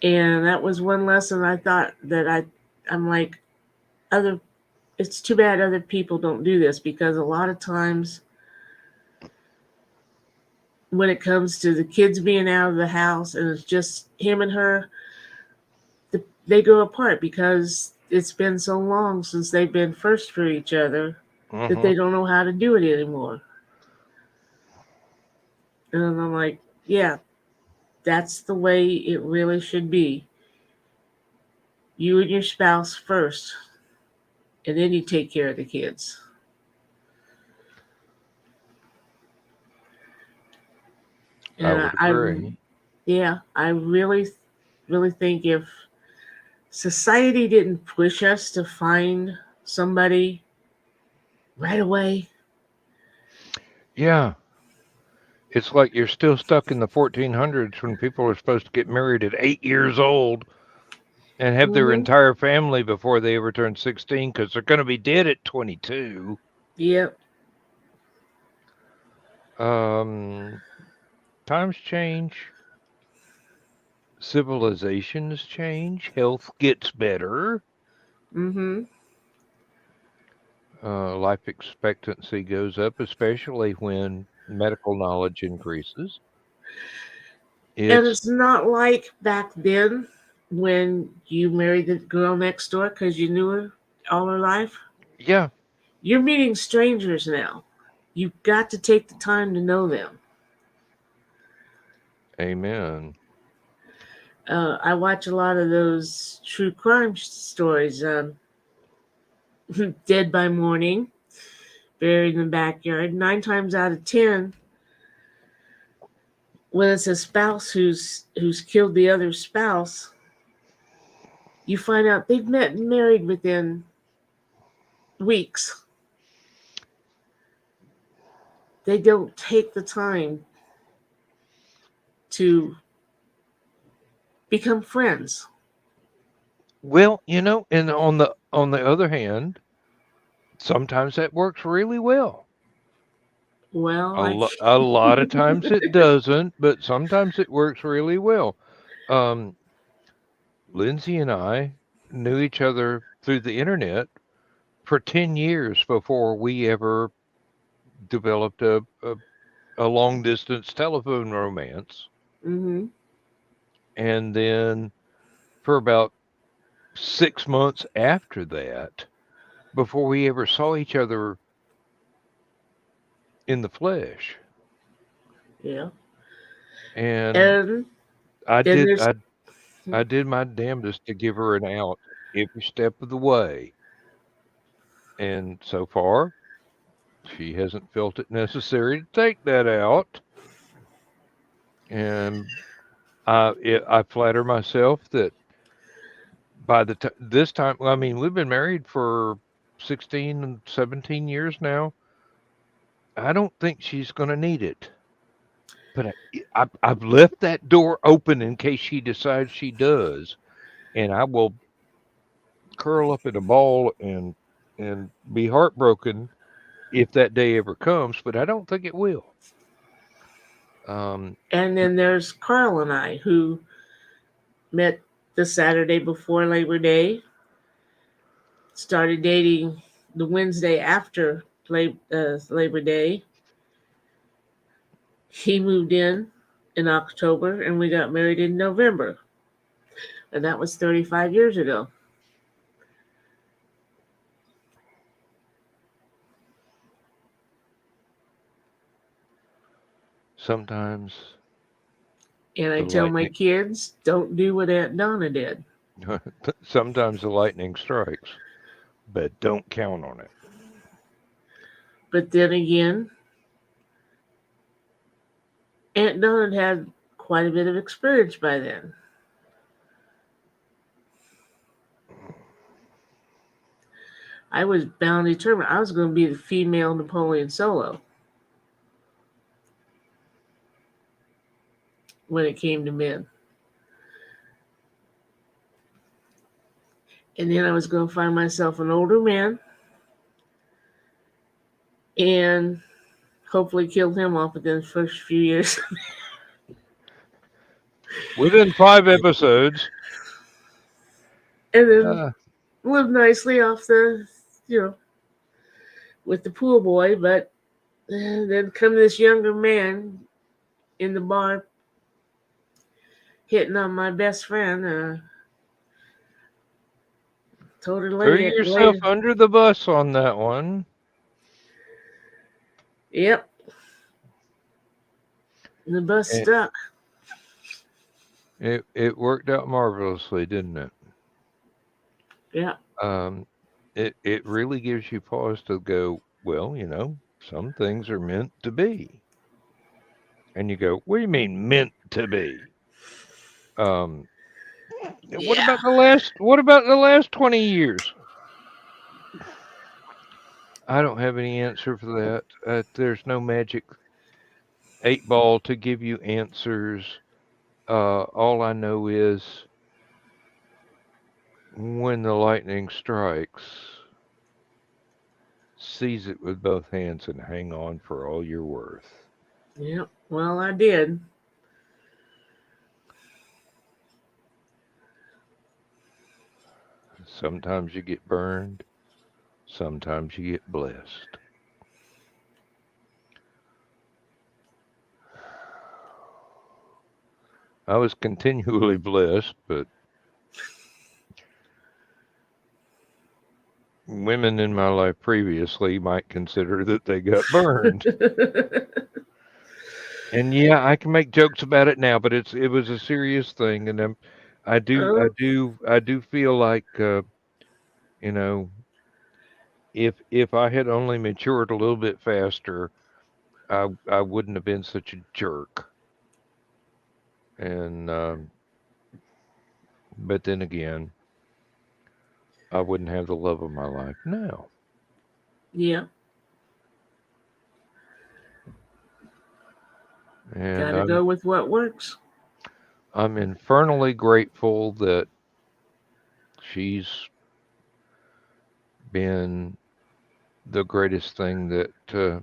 And that was one lesson I thought that I'm like, it's too bad other people don't do this, because a lot of times when it comes to the kids being out of the house and it's just him and her, they go apart because it's been so long since they've been first for each other that they don't know how to do it anymore. And I'm like, yeah, that's the way it really should be. You and your spouse first, and then you take care of the kids. I And would agree. I really, really think if society didn't push us to find somebody right away, Yeah. It's like you're still stuck in the 1400s when people are supposed to get married at 8 years old and have their mm-hmm. entire family before they ever turn 16 because they're going to be dead at 22. Yep. Times change, civilizations change, health gets better, Mm-hmm. life expectancy goes up, especially when medical knowledge increases. And It's, it's not like back then when you married the girl next door because you knew her all her life. yeah, You're meeting strangers now. You've got to take the time to know them. amen. I watch a lot of those true crime stories. Dead by morning, buried in the backyard. 9 times out of 10, when it's a spouse who's killed the other spouse, you find out they've met and married within weeks. They don't take the time to become friends. Well, and on the other hand, sometimes that works really well. Well, A lot of times it doesn't, but sometimes it works really well. Um, Lindsay and I knew each other through the internet for 10 years before we ever developed a long distance telephone romance. mm-hmm. And then for about 6 months after that, before we ever saw each other in the flesh. Yeah. And And I then did there's I did my damnedest to give her an out every step of the way. And so far, she hasn't felt it necessary to take that out. And I flatter myself that by this time, well, I mean, we've been married for 16 and 17 years now. I don't think she's going to need it. But I've left that door open in case she decides she does. And I will curl up in a ball and be heartbroken if that day ever comes, but I don't think it will. Um, and then there's Carl and I, who met the Saturday before Labor Day, started dating the Wednesday after Labor Day. He moved in October, and we got married in November, and that was 35 years ago. sometimes And I the tell my lightning, kids, don't do what Aunt Donna did. sometimes the lightning strikes, but don't count on it. But then again, Aunt Donna had quite a bit of experience by then. I was bound and determined I was going to be the female Napoleon Solo when it came to men. And then I was going to find myself an older man and hopefully killed him off within the first few years. Within 5 episodes. And then Uh, lived nicely off the, you know, with the pool boy. But then come this younger man in the bar hitting on my best friend. Told her throw later, yourself under the bus on that one. Yep. The bus stuck. It worked out marvelously, didn't it? Yeah. It really gives you pause to go, well, you know, some things are meant to be. And you go, what do you mean meant to be? What about the last 20 years? I don't have any answer for that. There's no magic 8 ball to give you answers. All I know is when the lightning strikes, seize it with both hands and hang on for all you're worth. Yep. Well, I did. Sometimes you get burned, sometimes you get blessed. I was continually blessed, but women in my life previously might consider that they got burned. And yeah, I can make jokes about it now, but it was a serious thing, and I do feel like you know, if I had only matured a little bit faster, I wouldn't have been such a jerk. And but then again, I wouldn't have the love of my life now. Yeah. And Gotta go with what works. I'm infernally grateful that she's been the greatest thing that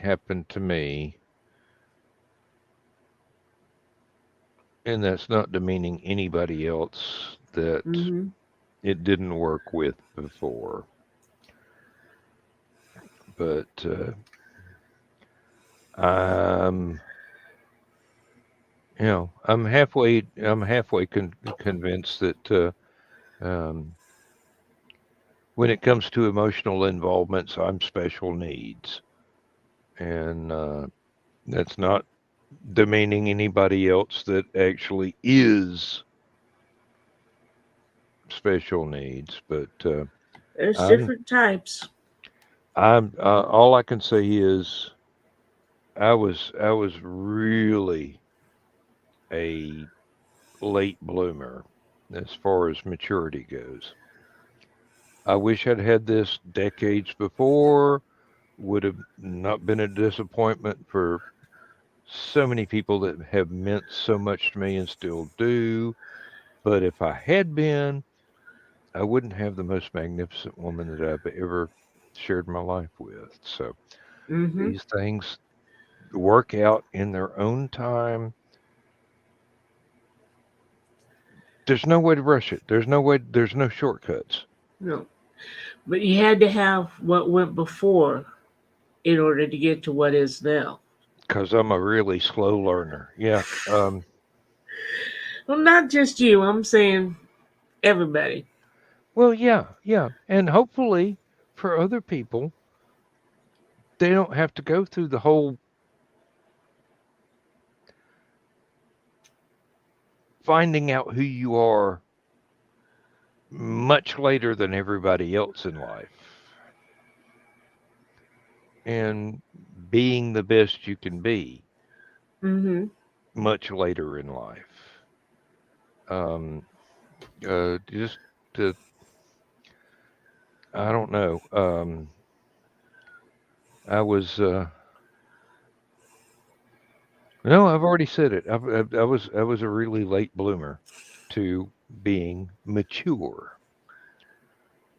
happened to me. And that's not demeaning anybody else that Mm-hmm. it didn't work with before. But I'm, you know, I'm halfway convinced that um, when it comes to emotional involvements, I'm special needs, and that's not demeaning anybody else that actually is special needs. But There's I'm different types. I'm all I can say is I was really a late bloomer as far as maturity goes. I wish I'd had this decades before. Would have not been a disappointment for so many people that have meant so much to me and still do. But if I had been, I wouldn't have the most magnificent woman that I've ever shared my life with. So Mm-hmm. these things work out in their own time. There's no way to rush it. There's no shortcuts. No. But you had to have what went before in order to get to what is now. Because I'm a really slow learner. Yeah. Well, not just you. I'm saying everybody. Well, yeah. And hopefully for other people, they don't have to go through the whole finding out who you are much later than everybody else in life and being the best you can be Mm-hmm. much later in life. Um, just to, I don't know. I was, no, I've already said it. I was a really late bloomer to being mature,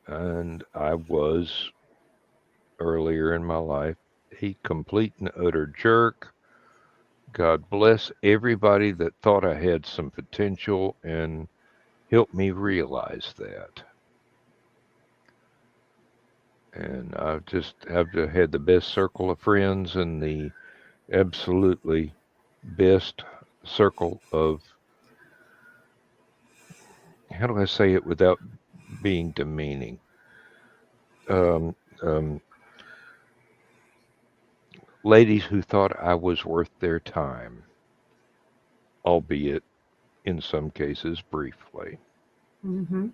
and I was earlier in my life a complete and utter jerk. God bless everybody that thought I had some potential and helped me realize that. And I've had the best circle of friends and the absolutely best circle of, how do I say it without being demeaning? Um, um, Ladies who thought I was worth their time, albeit in some cases briefly. Mm-hmm.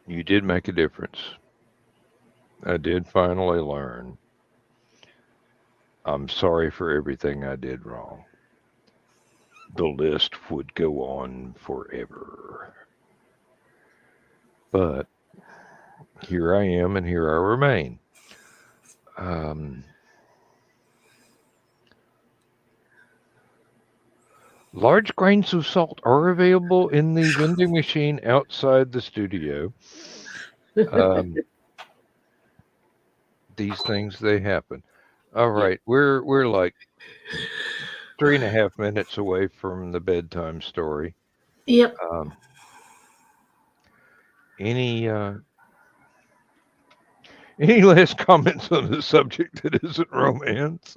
You did make a difference. I did finally learn. I'm sorry for everything I did wrong. The list would go on forever. But here I am and here I remain. Um, Large grains of salt are available in the vending machine outside the studio. Um, these things they happen. All Yep. right, we're like 3.5 minutes away from the bedtime story. Yep. Um, any any last comments on the subject that isn't romance?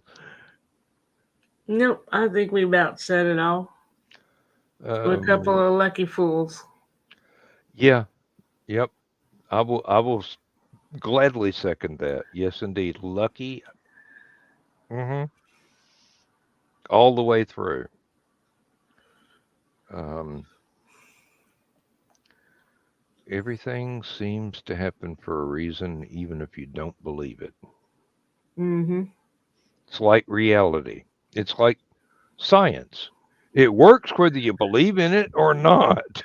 Nope. I think we about said it all. We're a couple Um, of lucky fools. yeah, yep. I will gladly second that. Yes, indeed. Lucky. Hmm. All the way through. Um, Everything seems to happen for a reason, even if you don't believe it. Mm-hmm. It's like reality. It's like science. It works whether you believe in it or not.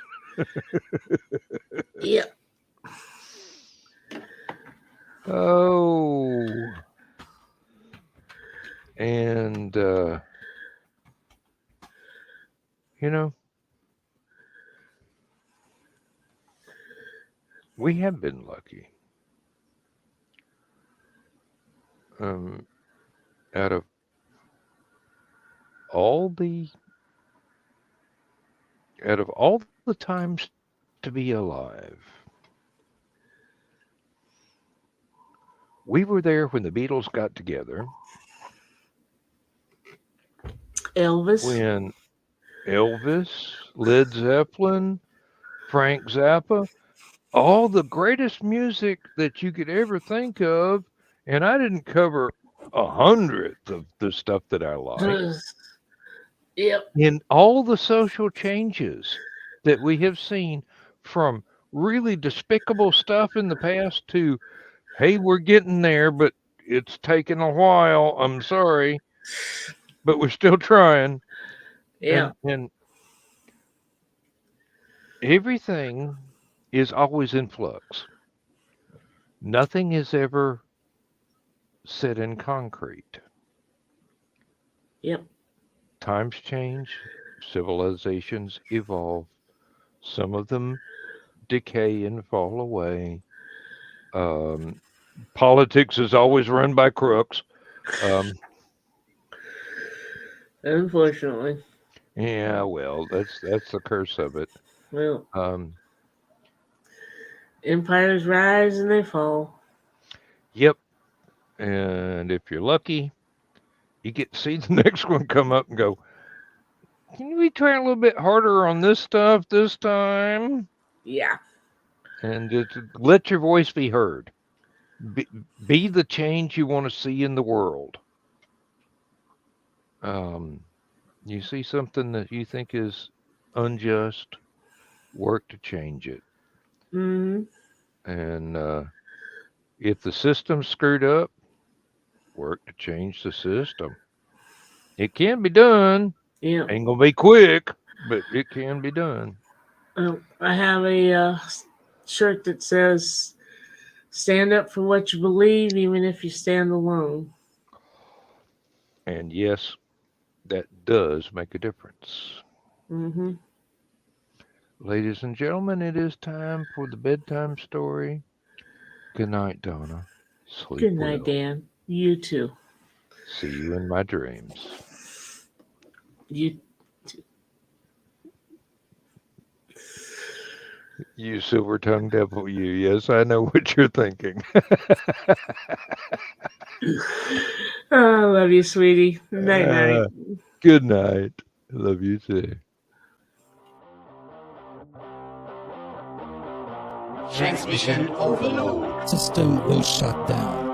Yep. Oh, and you know, we have been lucky. Um, Out of all the times to be alive, we were there when the Beatles got together, Elvis. when Elvis, Led Zeppelin, Frank Zappa, all the greatest music that you could ever think of, and I didn't cover 100th of the stuff that I like. Yep. In all the social changes that we have seen, from really despicable stuff in the past to, hey, we're getting there, but it's taken a while. I'm sorry, but we're still trying. Yeah. And everything is always in flux. Nothing is ever set in concrete. Yep. Times change, civilizations evolve, some of them decay and fall away. Um, Politics is always run by crooks. Um, Unfortunately. yeah, well, that's the curse of it. Well, Um, empires rise and they fall. yep. And if you're lucky, you get to see the next one come up and go, can we try a little bit harder on this stuff this time? Yeah. And just let your voice be heard. Be, be the change you want to see in the world. Um, you see something that you think is unjust, work to change it. Mm-hmm. And if the system's screwed up, work to change the system. It can be done. Yeah. Ain't gonna be quick, but it can be done. I have a shirt that says "Stand up for what you believe, even if you stand alone." And yes, that does make a difference. Mm-hmm. Ladies and gentlemen, it is time for the bedtime story. Good night, Donna. Sleep Good night, well. Dan. You too. See you in my dreams. You You silver-tongued devil, you. Yes, I know what you're thinking. Oh, I love you, sweetie. Night, night. Good night. Love you too. Transmission overload. System will shut down.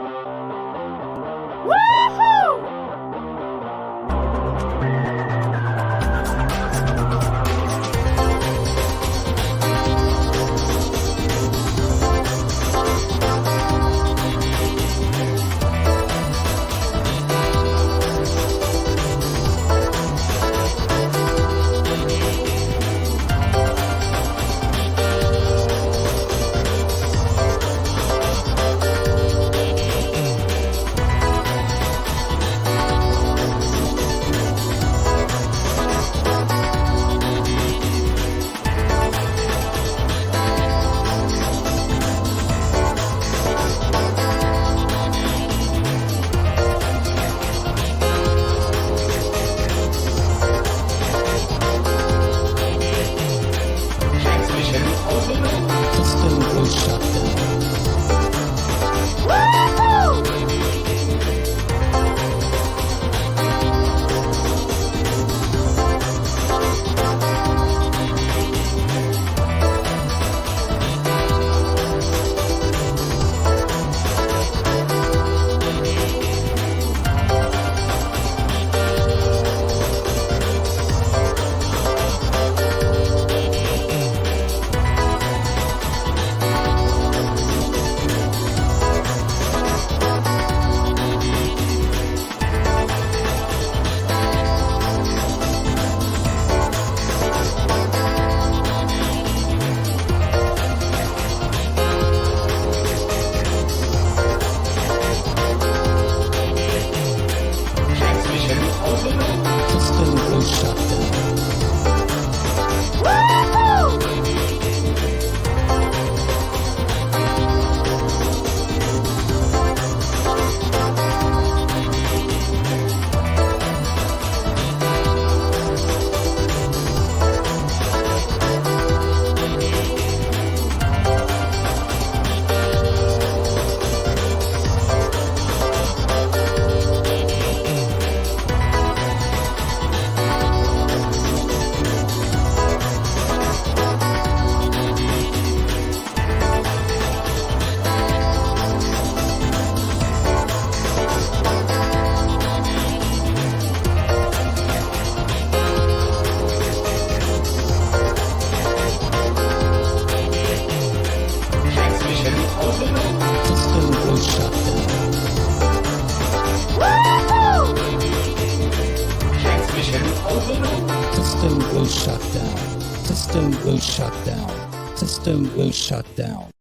System will shut down. System will shut down.